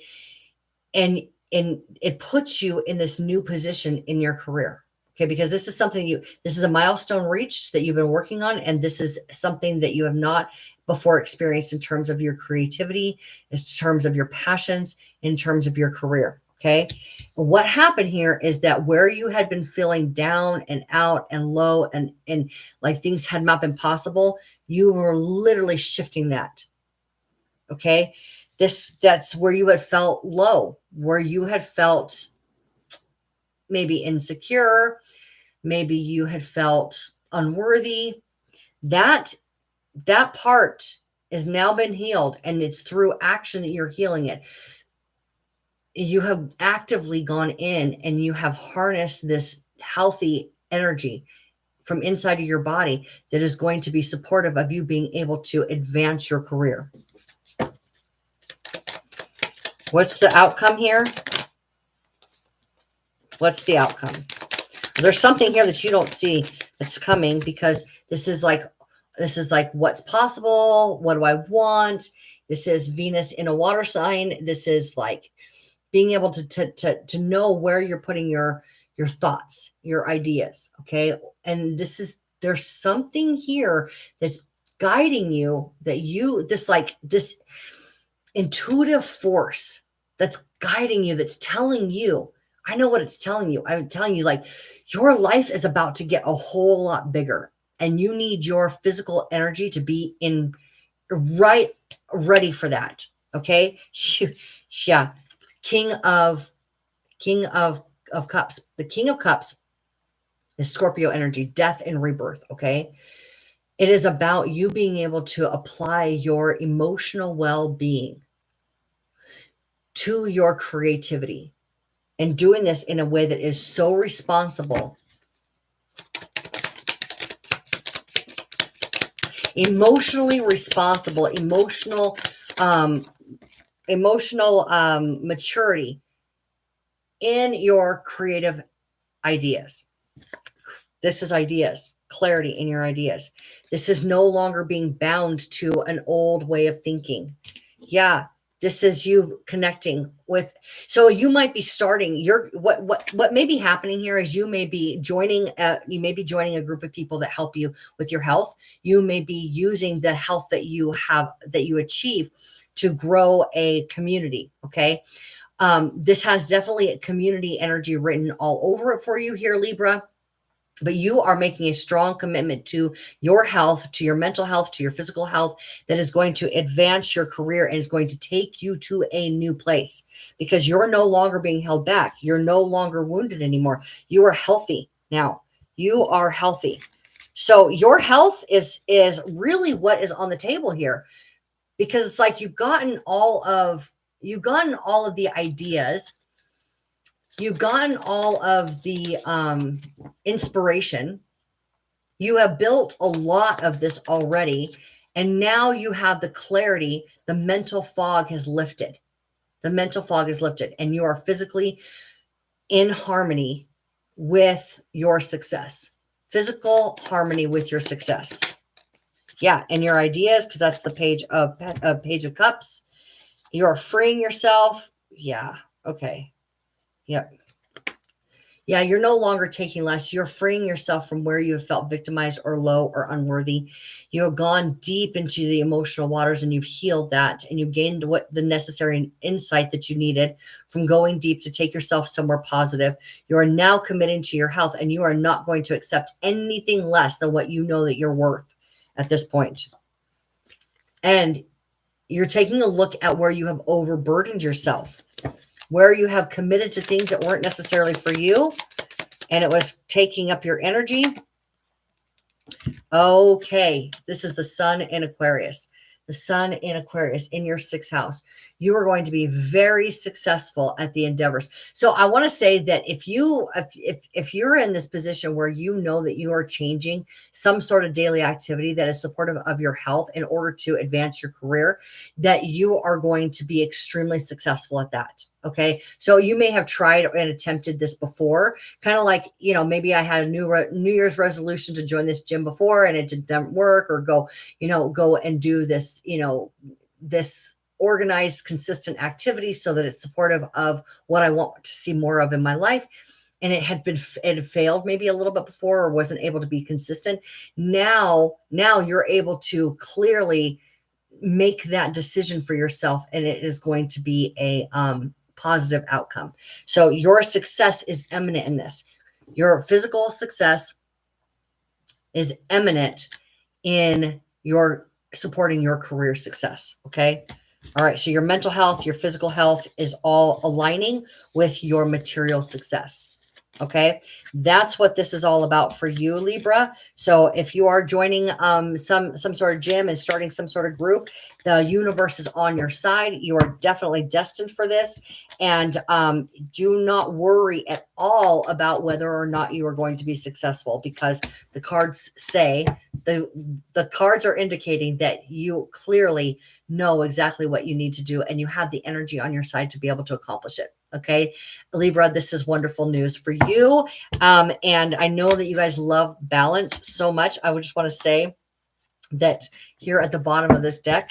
And it puts you in this new position in your career. Okay. Because this is a milestone reached that you've been working on. And this is something that you have not before experienced in terms of your creativity, in terms of your passions, in terms of your career. Okay. What happened here is that where you had been feeling down and out and low and like things had not been possible, you were literally shifting that. Okay. That's where you had felt low, where you had felt maybe insecure, maybe you had felt unworthy. That part has now been healed, and it's through action that you're healing it. You have actively gone in and you have harnessed this healthy energy from inside of your body that is going to be supportive of you being able to advance your career. What's the outcome here? What's the outcome? There's something here that you don't see that's coming, because this is like what's possible. What do I want? This is Venus in a water sign. This is like being able to know where you're putting your thoughts, your ideas. Okay. And there's something here that's guiding you, that this intuitive force that's guiding you, that's telling you, I know what it's telling you. I'm telling you, like, your life is about to get a whole lot bigger, and you need your physical energy to be ready for that. Okay. Yeah. King of Cups. The King of Cups is Scorpio energy, death and rebirth. Okay. It is about you being able to apply your emotional well-being to your creativity, and doing this in a way that is so responsible. emotionally responsible, emotional maturity in your creative ideas. This is ideas, clarity in your ideas. This is no longer being bound to an old way of thinking. Yeah, this is you connecting with. So you might be starting your what may be happening here is you may be joining a group of people that help you with your health. You may be using the health that you achieve to grow a community. Okay. This has definitely a community energy written all over it for you here, Libra. But you are making a strong commitment to your health, to your mental health, to your physical health that is going to advance your career and is going to take you to a new place because you're no longer being held back. You're no longer wounded anymore. You are healthy now. You are healthy. So your health is really what is on the table here, because it's like you've gotten all of the ideas. You've gotten all of the inspiration. You have built a lot of this already. And now you have the clarity. The mental fog has lifted. The mental fog is lifted. And you are physically in harmony with your success. Physical harmony with your success. Yeah. And your ideas, because that's the Page of Cups. You're freeing yourself. Yeah. Okay. Yep. Yeah, you're no longer taking less. You're freeing yourself from where you have felt victimized or low or unworthy. You have gone deep into the emotional waters and you've healed that, and you've gained the necessary insight that you needed from going deep to take yourself somewhere positive. You are now committing to your health, and you are not going to accept anything less than what you know that you're worth at this point. And you're taking a look at where you have overburdened yourself, where you have committed to things that weren't necessarily for you, and it was taking up your energy. Okay, this is the sun in Aquarius. The sun in Aquarius in your 6th house. You are going to be very successful at the endeavors. So I want to say that if you're in this position where you know that you are changing some sort of daily activity that is supportive of your health in order to advance your career, that you are going to be extremely successful at that. Okay. So you may have tried and attempted this before, kind of like, maybe I had a New Year's resolution to join this gym before and it didn't work, or go and do this, this organized, consistent activity so that it's supportive of what I want to see more of in my life. And it had failed maybe a little bit before, or wasn't able to be consistent. Now you're able to clearly make that decision for yourself, and it is going to be a positive outcome. So your success is eminent in this. Your physical success is eminent in your supporting your career success. Okay. All right. So your mental health, your physical health is all aligning with your material success. Okay. That's what this is all about for you, Libra. So if you are joining some sort of gym and starting some sort of group, the universe is on your side. You are definitely destined for this. And do not worry at all about whether or not you are going to be successful, because the cards say, the cards are indicating that you clearly know exactly what you need to do, and you have the energy on your side to be able to accomplish it. Okay, Libra, this is wonderful news for you. And I know that you guys love balance so much. I would just want to say that here at the bottom of this deck,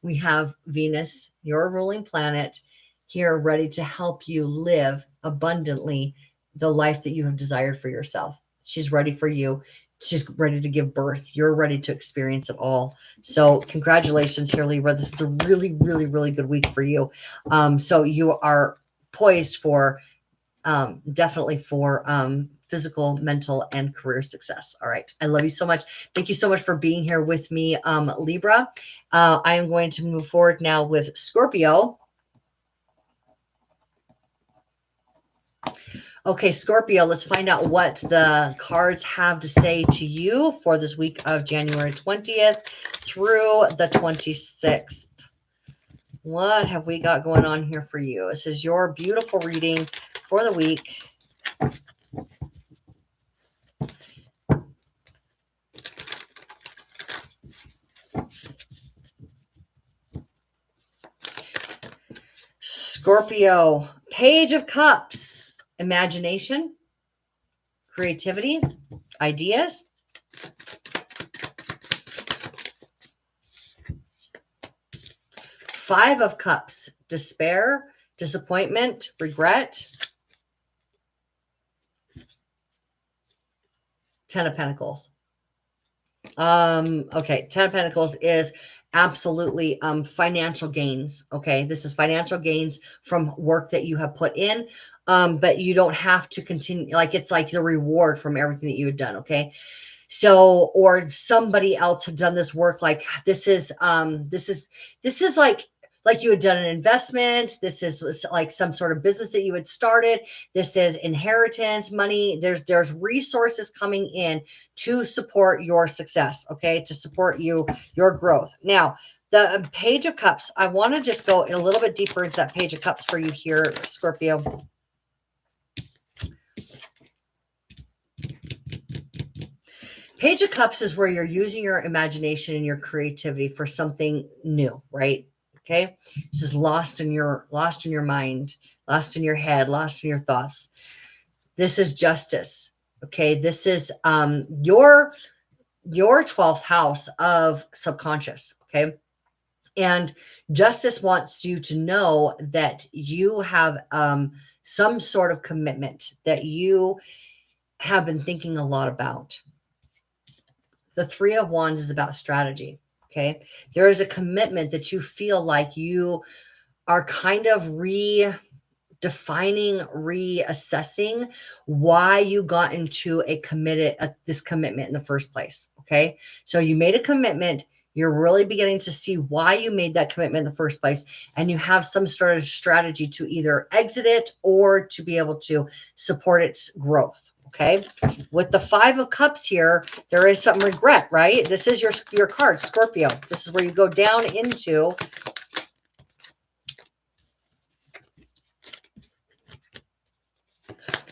we have Venus, your ruling planet, here ready to help you live abundantly the life that you have desired for yourself. She's ready for you. She's ready to give birth. You're ready to experience it all. So congratulations here, Libra. This is a really, really, really good week for you. So you are poised for definitely for physical, mental, and career success. All right. I love you so much. Thank you so much for being here with me, Libra. I am going to move forward now with Scorpio. Okay, Scorpio, let's find out what the cards have to say to you for this week of January 20th through the 26th. What have we got going on here for you? This is your beautiful reading for the week. Scorpio, Page of Cups, imagination, creativity, ideas. Five of Cups, despair, disappointment, regret. Ten of Pentacles. Okay, Ten of Pentacles is absolutely financial gains. Okay, this is financial gains from work that you have put in, but you don't have to continue. Like, it's like the reward from everything that you had done. Okay, so, or somebody else had done this work. Like, this is like you had done an investment. This was like some sort of business that you had started. This is inheritance money. There's resources coming in to support your success. Okay, to support your growth. Now, the Page of Cups, I want to just go a little bit deeper into that Page of Cups for you here, Scorpio. Page of Cups is where you're using your imagination and your creativity for something new, right? Okay. This is lost in your mind, lost in your head, lost in your thoughts. This is justice. Okay. This is your 12th house of subconscious. Okay. And justice wants you to know that you have some sort of commitment that you have been thinking a lot about. The Three of Wands is about strategy. Okay. There is a commitment that you feel like you are kind of redefining, reassessing why you got into this commitment in the first place. Okay. So you made a commitment. You're really beginning to see why you made that commitment in the first place. And you have some sort of strategy to either exit it or to be able to support its growth. Okay. With the Five of Cups here, there is some regret, right? This is your card, Scorpio. This is where you go down into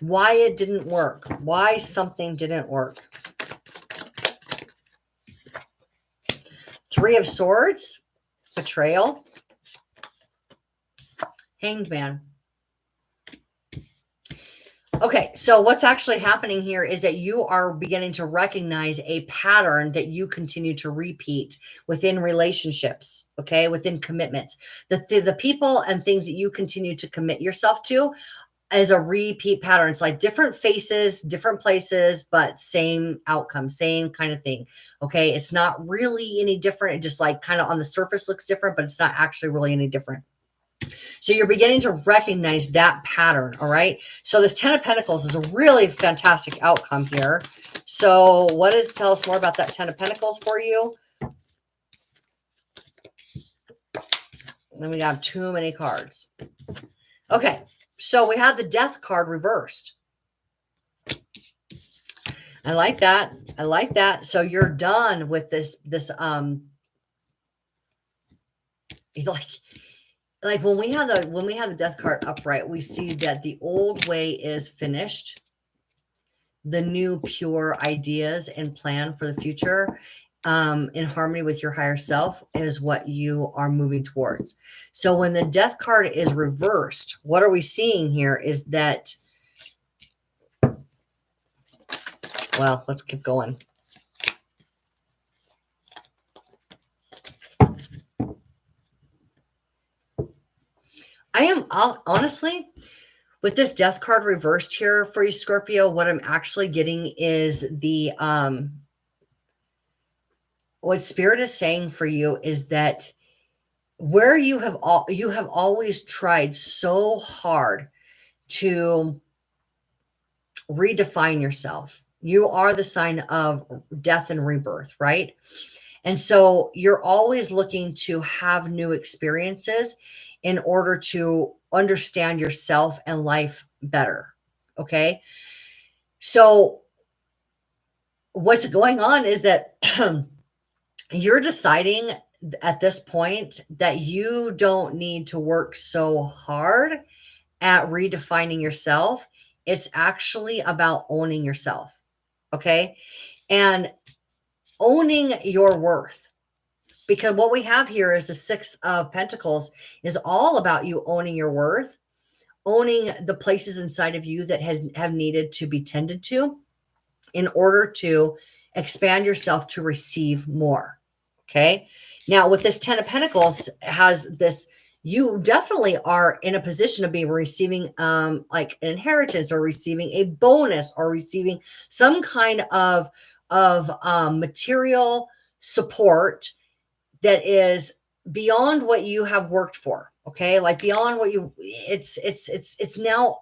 why it didn't work, why something didn't work. Three of Swords, betrayal, Hanged Man. Okay, so what's actually happening here is that you are beginning to recognize a pattern that you continue to repeat within relationships, okay, within commitments. The people and things that you continue to commit yourself to as a repeat pattern. It's like different faces, different places, but same outcome, same kind of thing, okay? It's not really any different. It just like kind of on the surface looks different, but it's not actually really any different. So you're beginning to recognize that pattern, all right? So this Ten of Pentacles is a really fantastic outcome here. So tell us more about that Ten of Pentacles for you. And then we got too many cards. Okay, so we have the Death card reversed. I like that. I like that. So you're done with this like when we have the Death card upright, we see that the old way is finished. The new pure ideas and plan for the future in harmony with your higher self is what you are moving towards. So when the Death card is reversed, what are we seeing here is that, well, let's keep going. I am honestly, with this Death card reversed here for you, Scorpio, what I'm actually getting is the, what Spirit is saying for you is that where you have always tried so hard to redefine yourself. You are the sign of death and rebirth, right? And so you're always looking to have new experiences in order to understand yourself and life better. Okay. So what's going on is that you're deciding at this point that you don't need to work so hard at redefining yourself. It's actually about owning yourself. Okay. And owning your worth. Because what we have here is the Six of Pentacles is all about you owning your worth, owning the places inside of you that have needed to be tended to in order to expand yourself to receive more. Okay. Now with this 10 of Pentacles has this, you definitely are in a position of being receiving like an inheritance or receiving a bonus or receiving some kind of material support that is beyond what you have worked for. Okay. Like beyond what you, it's now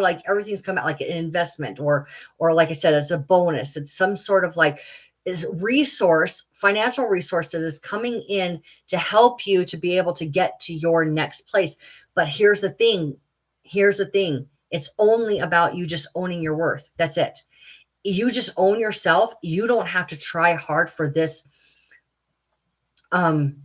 like everything's come out like an investment or like I said, it's a bonus. It's some sort of like is resource, financial resource that is coming in to help you to be able to get to your next place. But here's the thing. It's only about you just owning your worth. That's it. You just own yourself. You don't have to try hard for this redefining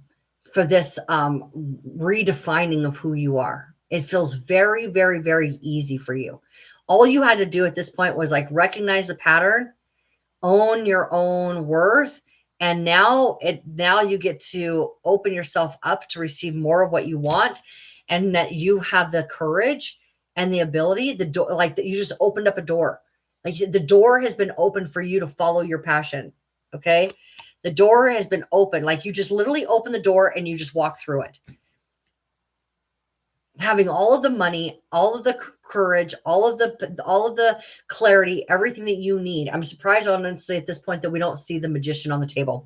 of who you are. It feels very, very, very easy for you. All you had to do at this point was like recognize the pattern, own your own worth, and now you get to open yourself up to receive more of what you want, and that you have the courage and the ability, the door, like that you just opened up a door. Like the door has been open for you to follow your passion. Okay. The door has been open. Like you just literally open the door and you just walk through it. Having all of the money, all of the courage, all of the clarity, everything that you need. I'm surprised, honestly, at this point that we don't see the Magician on the table,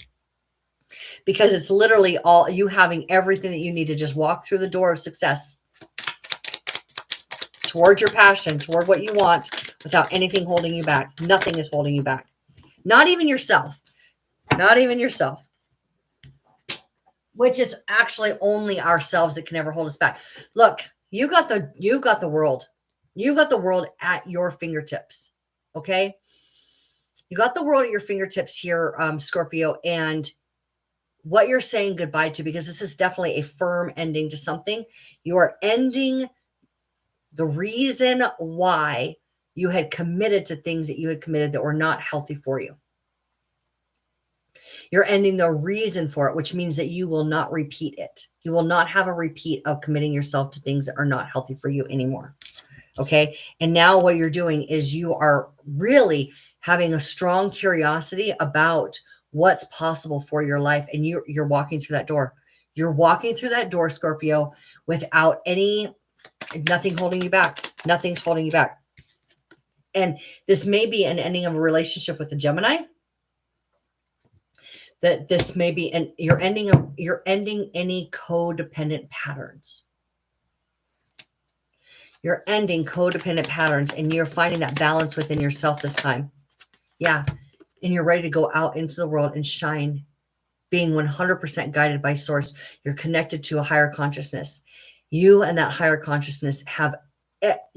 because it's literally all you having everything that you need to just walk through the door of success toward your passion, toward what you want, without anything holding you back. Nothing is holding you back. Not even yourself. Not even yourself. Which is actually only ourselves that can ever hold us back. Look, you got the world. You got the world at your fingertips. Okay. You got the world at your fingertips here, Scorpio, and what you're saying goodbye to, because this is definitely a firm ending to something. You are ending the reason why you had committed to things that you had committed that were not healthy for you. You're ending the reason for it, which means that you will not repeat it. You will not have a repeat of committing yourself to things that are not healthy for you anymore. Okay. And now what you're doing is you are really having a strong curiosity about what's possible for your life. And you're walking through that door. You're walking through that door, Scorpio, without nothing holding you back. Nothing's holding you back. And this may be an ending of a relationship with a Gemini. That this may be, and you're ending any codependent patterns. You're ending codependent patterns, and you're finding that balance within yourself this time. Yeah. And you're ready to go out into the world and shine, being 100% guided by source. You're connected to a higher consciousness. You and that higher consciousness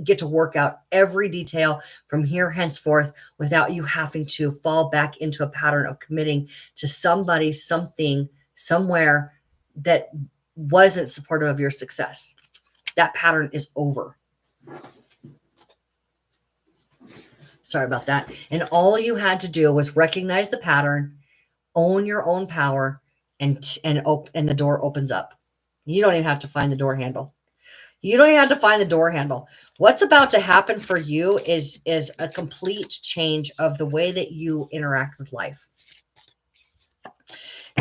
get to work out every detail from here henceforth without you having to fall back into a pattern of committing to somebody, something, somewhere that wasn't supportive of your success. That pattern is over. Sorry about that. And all you had to do was recognize the pattern, own your own power, and the door opens up. You don't even have to find the door handle. You don't even have to find the door handle. What's about to happen for you is a complete change of the way that you interact with life.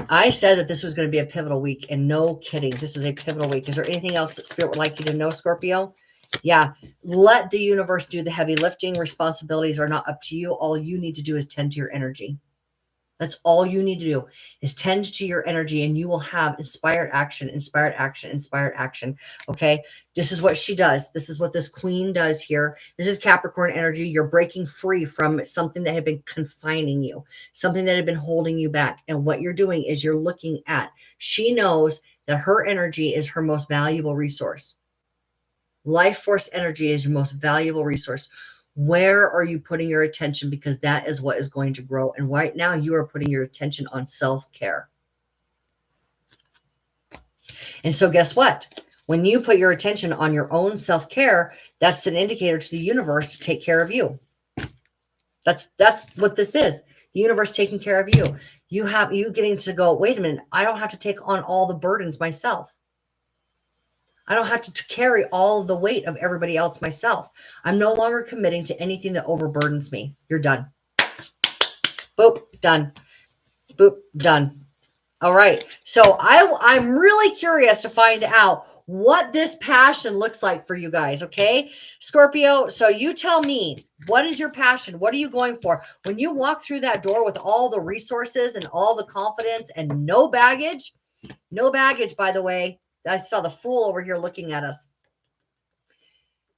I said that this was going to be a pivotal week, and no kidding, this is a pivotal week. Is there anything else that Spirit would like you to know, Scorpio? Yeah, let the universe do the heavy lifting. Responsibilities are not up to you. All you need to do is tend to your energy. That's all you need to do is tend to your energy, and you will have inspired action, inspired action, inspired action. Okay. This is what she does. This is what this queen does here. This is Capricorn energy. You're breaking free from something that had been confining you, something that had been holding you back. And what you're doing is you're looking at, she knows that her energy is her most valuable resource. Life force energy is your most valuable resource. Where are you putting your attention? Because that is what is going to grow. And right now you are putting your attention on self-care. And so guess what? When you put your attention on your own self-care, that's an indicator to the universe to take care of you. That's what this is. The universe taking care of you. You getting to go, wait a minute, I don't have to take on all the burdens myself. I don't have to carry all of the weight of everybody else myself. I'm no longer committing to anything that overburdens me. You're done. Boop, done. Boop, done. All right. So I'm really curious to find out what this passion looks like for you guys. Okay, Scorpio. So you tell me, what is your passion? What are you going for? When you walk through that door with all the resources and all the confidence and no baggage, by the way, I saw the Fool over here looking at us.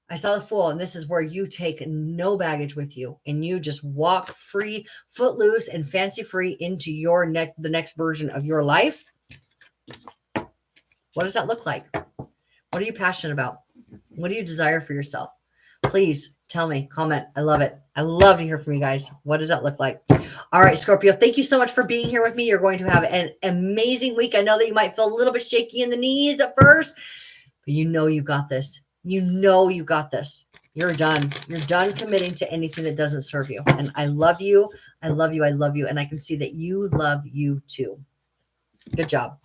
I saw the Fool, and this is where you take no baggage with you and you just walk free, footloose and fancy free into the next version of your life. What does that look like? What are you passionate about? What do you desire for yourself? Please tell me, comment. I love it. I love to hear from you guys. What does that look like? All right, Scorpio, thank you so much for being here with me. You're going to have an amazing week. I know that you might feel a little bit shaky in the knees at first, but you know you got this. You know you got this. You're done. You're done committing to anything that doesn't serve you. And I love you. I love you. I love you. And I can see that you love you too. Good job.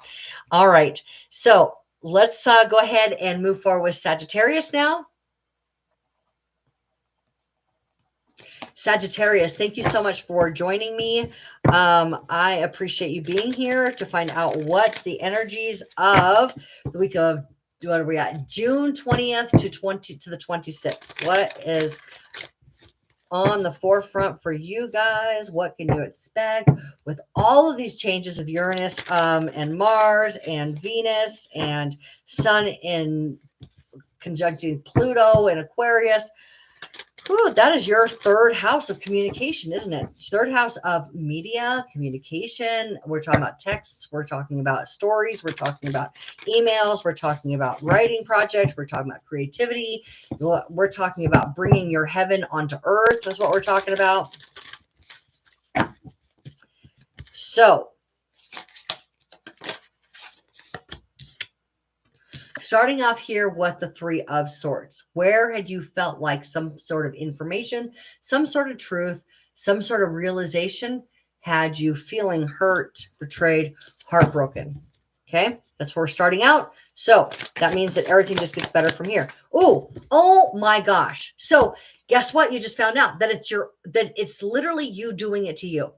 All right. So let's go ahead and move forward with Sagittarius now. Sagittarius, thank you so much for joining me. I appreciate you being here to find out what the energies of the week of, what are we at? June 20th to the 26th. What is on the forefront for you guys? What can you expect with all of these changes of Uranus and Mars and Venus and Sun in conjuncting Pluto and Aquarius? Ooh, that is your third house of communication, isn't it? Third house of media, communication. We're talking about texts. We're talking about stories. We're talking about emails. We're talking about writing projects. We're talking about creativity. We're talking about bringing your heaven onto earth. That's what we're talking about. So, starting off here with the Three of Swords, where had you felt like some sort of information, some sort of truth, some sort of realization had you feeling hurt, betrayed, heartbroken? Okay, that's where we're starting out. So that means that everything just gets better from here. Oh my gosh. So guess what? You just found out that it's literally you doing it to you.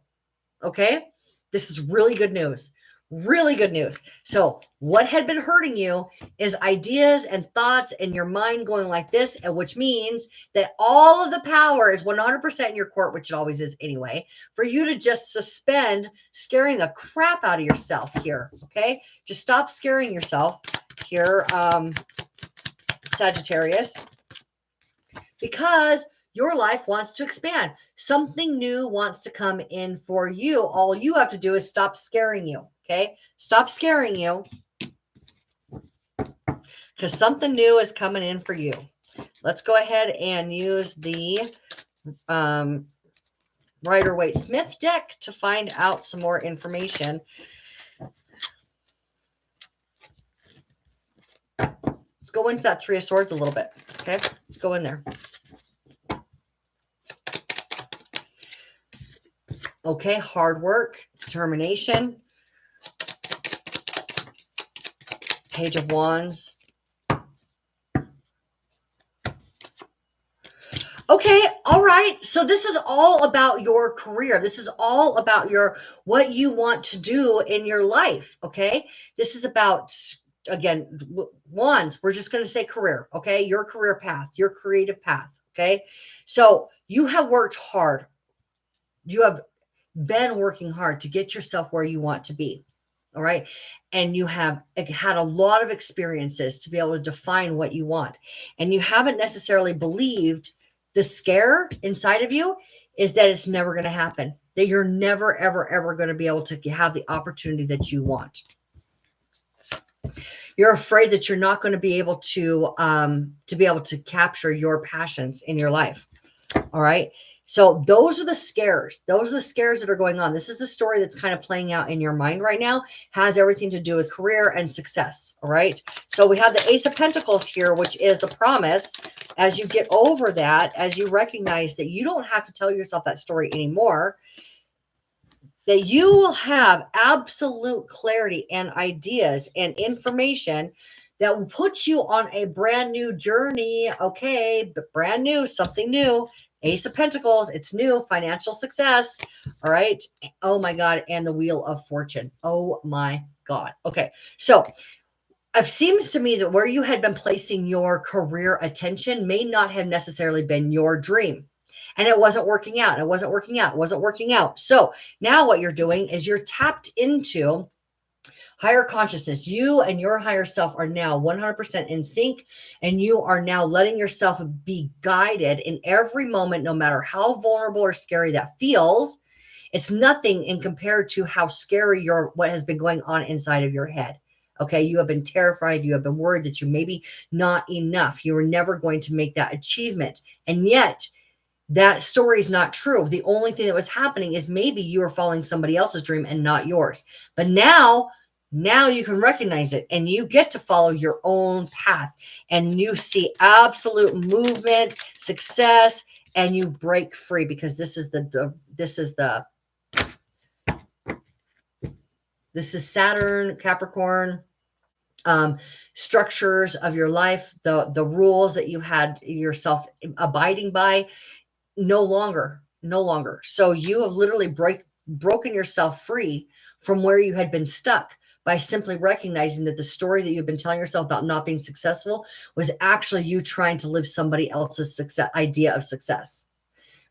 Okay, this is really good news. Really good news. So what had been hurting you is ideas and thoughts in your mind going like this, and which means that all of the power is 100% in your court, which it always is anyway, for you to just suspend scaring the crap out of yourself here. Okay, just stop scaring yourself here, Sagittarius, because your life wants to expand. Something new wants to come in for you. All you have to do is stop scaring you. Okay, stop scaring you, because something new is coming in for you. Let's go ahead and use the Rider-Waite Smith deck to find out some more information. Let's go into that Three of Swords a little bit. Okay, let's go in there. Okay, hard work, determination. Page of Wands. Okay, all right. So this is all about your career. This is all about what you want to do in your life, okay? This is about, again, Wands. We're just going to say career, okay? Your career path, your creative path, okay? So you have worked hard. You have been working hard to get yourself where you want to be. All right. And you have had a lot of experiences to be able to define what you want. And you haven't necessarily believed the scare inside of you is that it's never going to happen, that you're never, ever, ever going to be able to have the opportunity that you want. You're afraid that you're not going to be able to capture your passions in your life. All right. So those are the scares. Those are the scares that are going on. This is the story that's kind of playing out in your mind right now. Has everything to do with career and success. All right. So we have the Ace of Pentacles here, which is the promise. As you get over that, as you recognize that you don't have to tell yourself that story anymore, that you will have absolute clarity and ideas and information that will put you on a brand new journey. Okay, but brand new, something new. Ace of Pentacles, it's new, financial success. All right. Oh my God. And the Wheel of Fortune. Oh my God. Okay. So it seems to me that where you had been placing your career attention may not have necessarily been your dream. And it wasn't working out. It wasn't working out. It wasn't working out. So now what you're doing is you're tapped into higher consciousness. You and your higher self are now 100% in sync, and you are now letting yourself be guided in every moment, no matter how vulnerable or scary that feels. It's nothing in compared to how scary what has been going on inside of your head. Okay, you have been terrified. You have been worried that you maybe not enough. You were never going to make that achievement. And yet that story is not true. The only thing that was happening is maybe you were following somebody else's dream and not yours. But now you can recognize it, and you get to follow your own path, and you see absolute movement, success, and you break free, because this is Saturn, Capricorn, structures of your life, the rules that you had yourself abiding by, no longer. So you have literally broken yourself free from where you had been stuck by simply recognizing that the story that you've been telling yourself about not being successful was actually you trying to live somebody else's idea of success.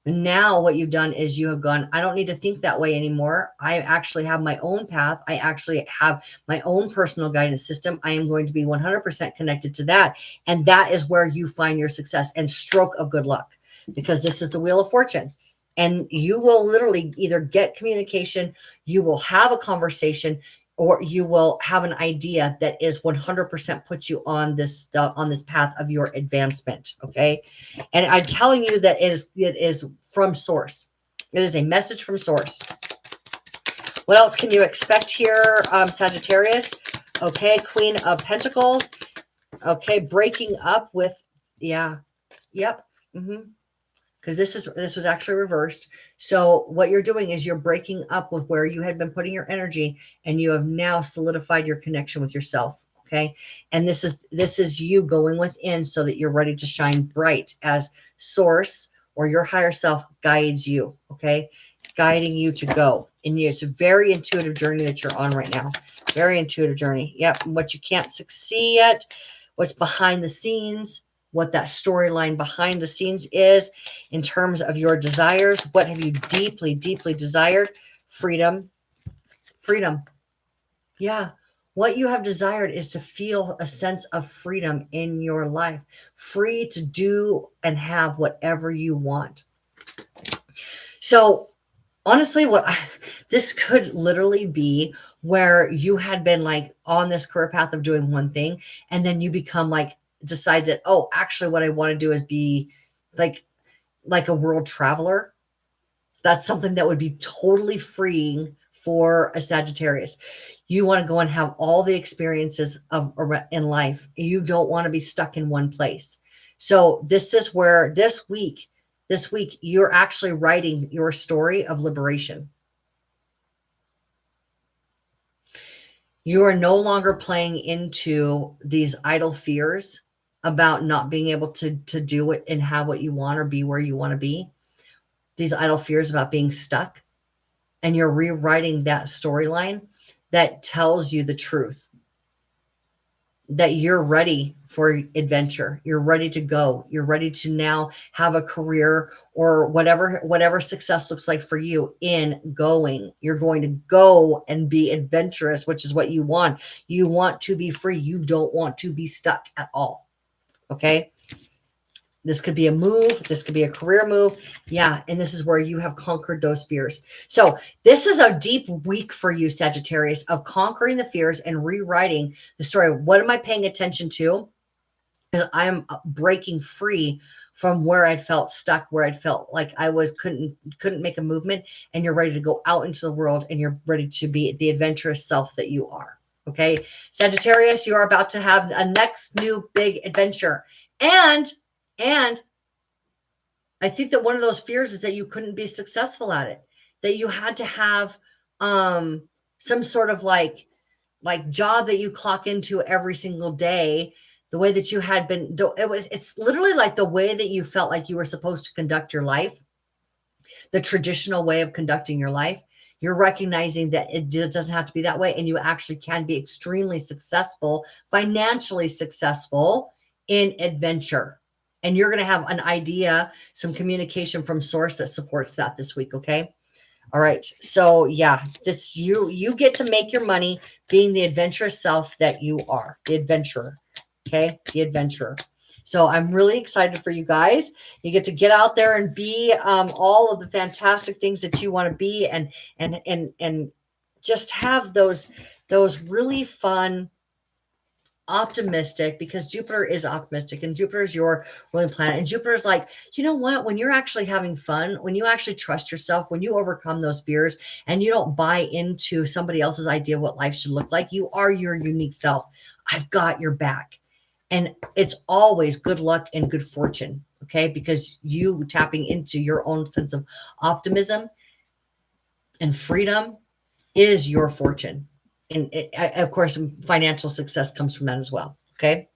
And now what you've done is you have gone, I don't need to think that way anymore. I actually have my own path. I actually have my own personal guidance system. I am going to be 100% connected to that. And that is where you find your success and stroke of good luck, because this is the Wheel of Fortune. And you will literally either get communication, you will have a conversation, or you will have an idea that is 100% put you on this path of your advancement. Okay. And I'm telling you that it is from source. It is a message from source. What else can you expect here, Sagittarius? Okay. Queen of Pentacles. Okay. Breaking up with, yeah. Yep. Because this was actually reversed. So what you're doing is you're breaking up with where you had been putting your energy, and you have now solidified your connection with yourself. Okay. And this is you going within so that you're ready to shine bright as source or your higher self guides you. Okay. It's guiding you to go. And it's a very intuitive journey that you're on right now. Very intuitive journey. Yep. What you can't see yet, what's behind the scenes, what that storyline behind the scenes is in terms of your desires. What have you deeply, deeply desired? Freedom. Yeah. What you have desired is to feel a sense of freedom in your life, free to do and have whatever you want. So honestly, this could literally be where you had been like on this career path of doing one thing, and then you become like, decide that, oh, actually what I want to do is be like a world traveler. That's something that would be totally freeing for a Sagittarius. You want to go and have all the experiences in life. You don't want to be stuck in one place. So this is where this week, you're actually writing your story of liberation. You are no longer playing into these idle fears about not being able to do it and have what you want or be where you want to be. These idle fears about being stuck. And you're rewriting that storyline that tells you the truth, that you're ready for adventure. You're ready to go. You're ready to now have a career or whatever success looks like for you in going. You're going to go and be adventurous, which is what you want. You want to be free. You don't want to be stuck at all. Okay. This could be a move. This could be a career move. Yeah. And this is where you have conquered those fears. So this is a deep week for you, Sagittarius, of conquering the fears and rewriting the story. What am I paying attention to? Because I'm breaking free from where I'd felt stuck, where I'd felt like I couldn't make a movement, and you're ready to go out into the world, and you're ready to be the adventurous self that you are. Okay. Sagittarius, you are about to have a next new big adventure. And I think that one of those fears is that you couldn't be successful at it, that you had to have some sort of like job that you clock into every single day, the way that you had been, it's literally like the way that you felt like you were supposed to conduct your life, the traditional way of conducting your life. You're recognizing that it doesn't have to be that way. And you actually can be extremely successful, financially successful in adventure. And you're going to have an idea, some communication from source that supports that this week. Okay. All right. So yeah, this you get to make your money being the adventurous self that you are, the adventurer. Okay. The adventurer. So I'm really excited for you guys. You get out there and be all of the fantastic things that you want to be, and just have those really fun, optimistic, because Jupiter is optimistic, and Jupiter is your ruling planet, and Jupiter is like, you know what, when you're actually having fun, when you actually trust yourself, when you overcome those fears and you don't buy into somebody else's idea of what life should look like, you are your unique self. I've got your back. And it's always good luck and good fortune, okay? Because you tapping into your own sense of optimism and freedom is your fortune. And of course, financial success comes from that as well, okay?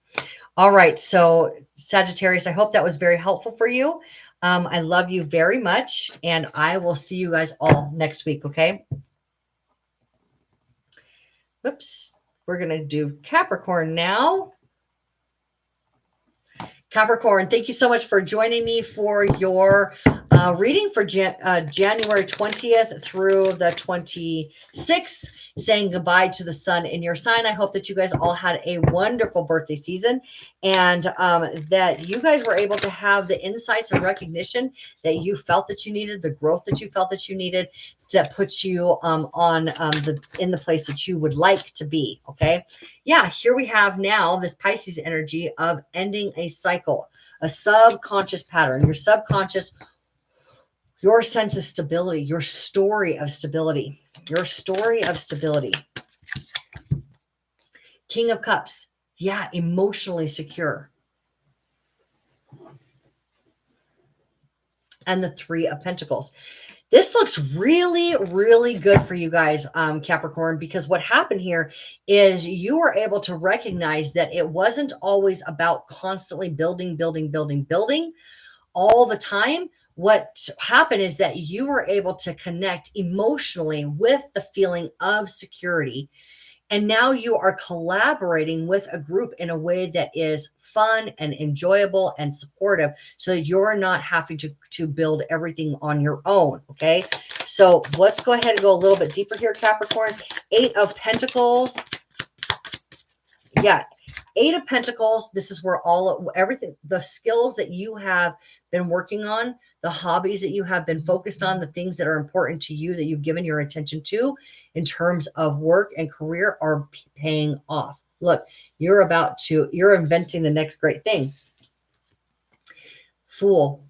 All right, so Sagittarius, I hope that was very helpful for you. I love you very much, and I will see you guys all next week, okay? Whoops, we're going to do Capricorn now. Capricorn, thank you so much for joining me for your reading for January 20th through the 26th, saying goodbye to the sun in your sign. I hope that you guys all had a wonderful birthday season, and that you guys were able to have the insights and recognition that you felt that you needed, the growth that you felt that you needed, that puts you in the place that you would like to be. Okay. Yeah. Here we have now this Pisces energy of ending a cycle, a subconscious pattern, your subconscious, your sense of stability, your story of stability, your story of stability. King of Cups. Yeah. Emotionally secure. And the Three of Pentacles. This looks really, really good for you guys, Capricorn, because what happened here is you were able to recognize that it wasn't always about constantly building all the time. What happened is that you were able to connect emotionally with the feeling of security. And now you are collaborating with a group in a way that is fun and enjoyable and supportive, so that you're not having to build everything on your own, okay? So let's go ahead and go a little bit deeper here, Capricorn. Eight of Pentacles. Yeah, Eight of Pentacles. This is where everything, the skills that you have been working on, the hobbies that you have been focused on, the things that are important to you that you've given your attention to in terms of work and career are paying off. Look, you're inventing the next great thing. Fool.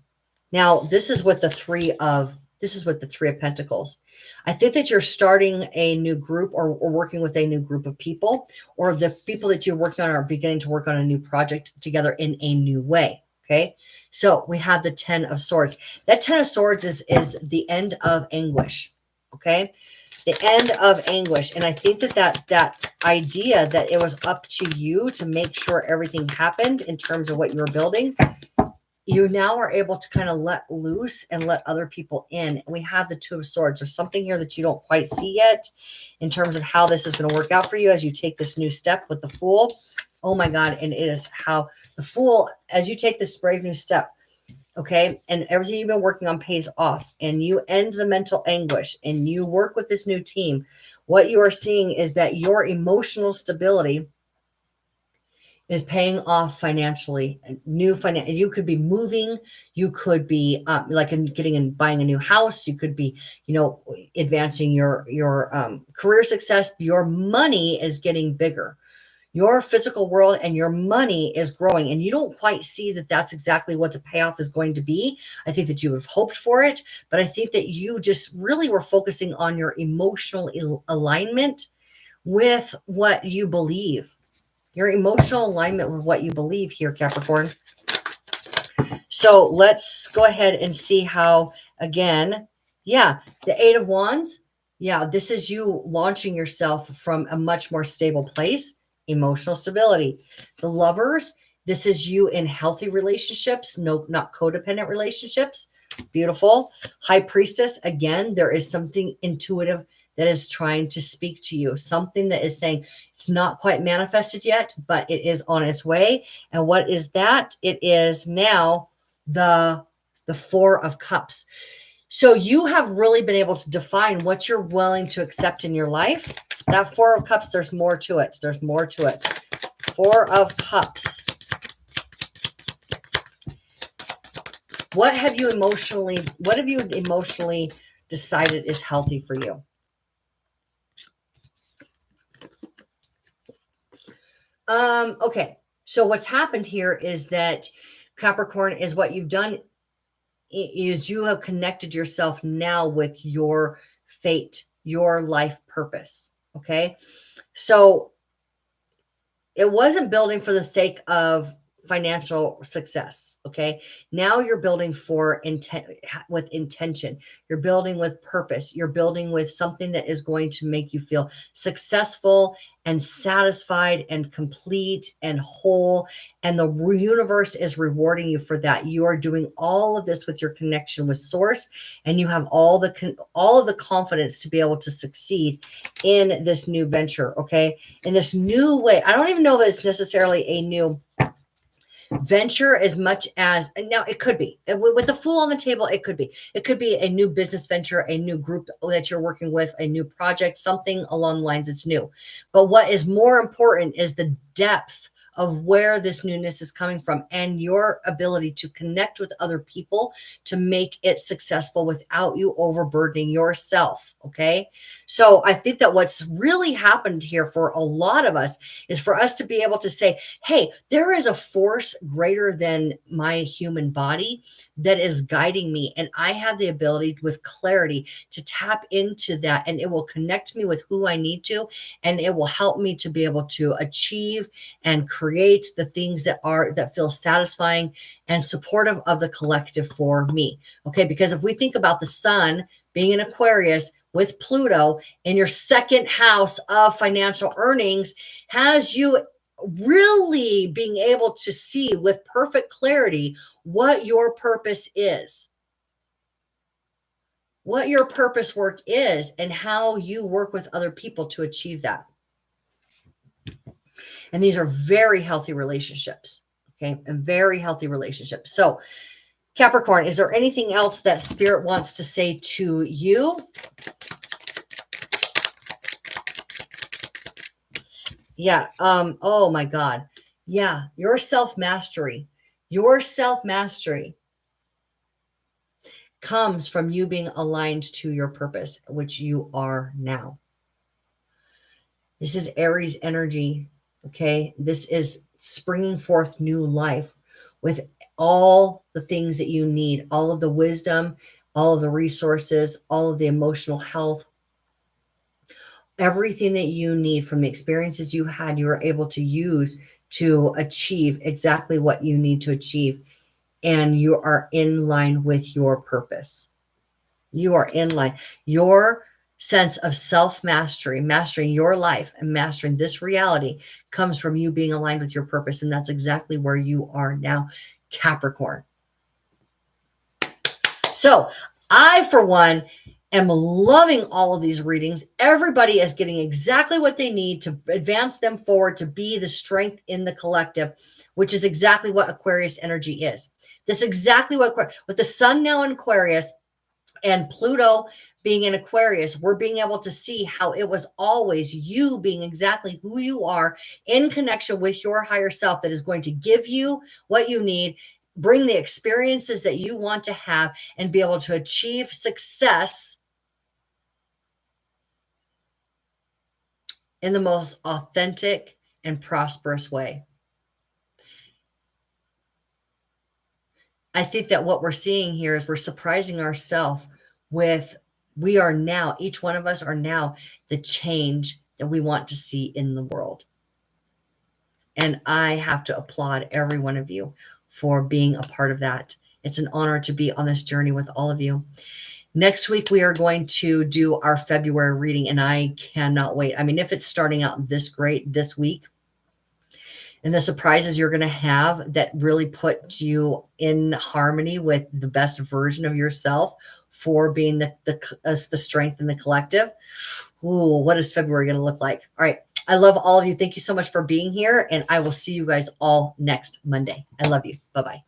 Now, this is with the Three of Pentacles. I think that you're starting a new group or working with a new group of people, or the people that you're working on are beginning to work on a new project together in a new way. Okay. So we have the 10 of Swords. That 10 of Swords is the end of anguish. Okay. The end of anguish. And I think that idea that it was up to you to make sure everything happened in terms of what you were building, you now are able to kind of let loose and let other people in. And we have the Two of Swords. There's something here that you don't quite see yet in terms of how this is going to work out for you as you take this new step with the Fool. Oh my God. And it is how the Fool, as you take this brave new step, okay, and everything you've been working on pays off, and you end the mental anguish and you work with this new team, what you are seeing is that your emotional stability is paying off financially. You could be moving, you could be getting and buying a new house, you could be, advancing your career success. Your money is getting bigger. Your physical world and your money is growing, and you don't quite see that that's exactly what the payoff is going to be. I think that you have hoped for it, but I think that you just really were focusing on your emotional alignment with what you believe. Your emotional alignment with what you believe here, Capricorn. So let's go ahead and see how, again, yeah, the Eight of Wands. Yeah, this is you launching yourself from a much more stable place, emotional stability. The Lovers, this is you in healthy relationships, no, not codependent relationships. Beautiful. High Priestess, again, there is something intuitive that is trying to speak to you, something that is saying it's not quite manifested yet, but it is on its way. And what is that? It is now the Four of Cups. So you have really been able to define what you're willing to accept in your life. That Four of Cups, there's more to it. There's more to it. Four of Cups. What have you emotionally decided is healthy for you? Okay. So what's happened here is that Capricorn is what you've done is you have connected yourself now with your fate, your life purpose. Okay. So it wasn't building for the sake of financial success. Okay. Now you're building for intent, with intention. You're building with purpose. You're building with something that is going to make you feel successful and satisfied and complete and whole. And the universe is rewarding you for that. You are doing all of this with your connection with source, and you have all of the confidence to be able to succeed in this new venture. Okay. In this new way. I don't even know that it's necessarily a new venture as much as, now it could be with the Fool on the table. It could be a new business venture, a new group that you're working with, a new project, something along the lines that's new. But what is more important is the depth of where this newness is coming from and your ability to connect with other people to make it successful without you overburdening yourself. Okay. So I think that what's really happened here for a lot of us is for us to be able to say, hey, there is a force greater than my human body that is guiding me. And I have the ability with clarity to tap into that, and it will connect me with who I need to, and it will help me to be able to achieve and create the things that feel satisfying and supportive of the collective for me. Okay. Because if we think about the sun being in Aquarius with Pluto in your second house of financial earnings, has you really being able to see with perfect clarity what your purpose is, what your purpose work is, and how you work with other people to achieve that. And these are very healthy relationships. Okay. And very healthy relationships. So Capricorn, is there anything else that Spirit wants to say to you? Yeah. Oh my God. Yeah. Your self-mastery comes from you being aligned to your purpose, which you are now. This is Aries energy. Okay. This is springing forth new life with all the things that you need, all of the wisdom, all of the resources, all of the emotional health, everything that you need from the experiences you had, you were able to use to achieve exactly what you need to achieve. And you are in line with your purpose. You are in line. Your sense of self-mastery, mastering your life and mastering this reality comes from you being aligned with your purpose. And that's exactly where you are now, Capricorn. So I, for one, am loving all of these readings. Everybody is getting exactly what they need to advance them forward, to be the strength in the collective, which is exactly what Aquarius energy is. That's exactly what, with the sun now in Aquarius and Pluto being in Aquarius, we're being able to see how it was always you being exactly who you are in connection with your higher self that is going to give you what you need, bring the experiences that you want to have, and be able to achieve success in the most authentic and prosperous way. I think that what we're seeing here is we're surprising ourselves with, we are now, each one of us are now the change that we want to see in the world. And I have to applaud every one of you for being a part of that. It's an honor to be on this journey with all of you. Next week, we are going to do our February reading, and I cannot wait. I mean, if it's starting out this great this week, and the surprises you're going to have that really put you in harmony with the best version of yourself for being the strength in the collective. Ooh, what is February going to look like? All right. I love all of you. Thank you so much for being here, and I will see you guys all next Monday. I love you. Bye-bye.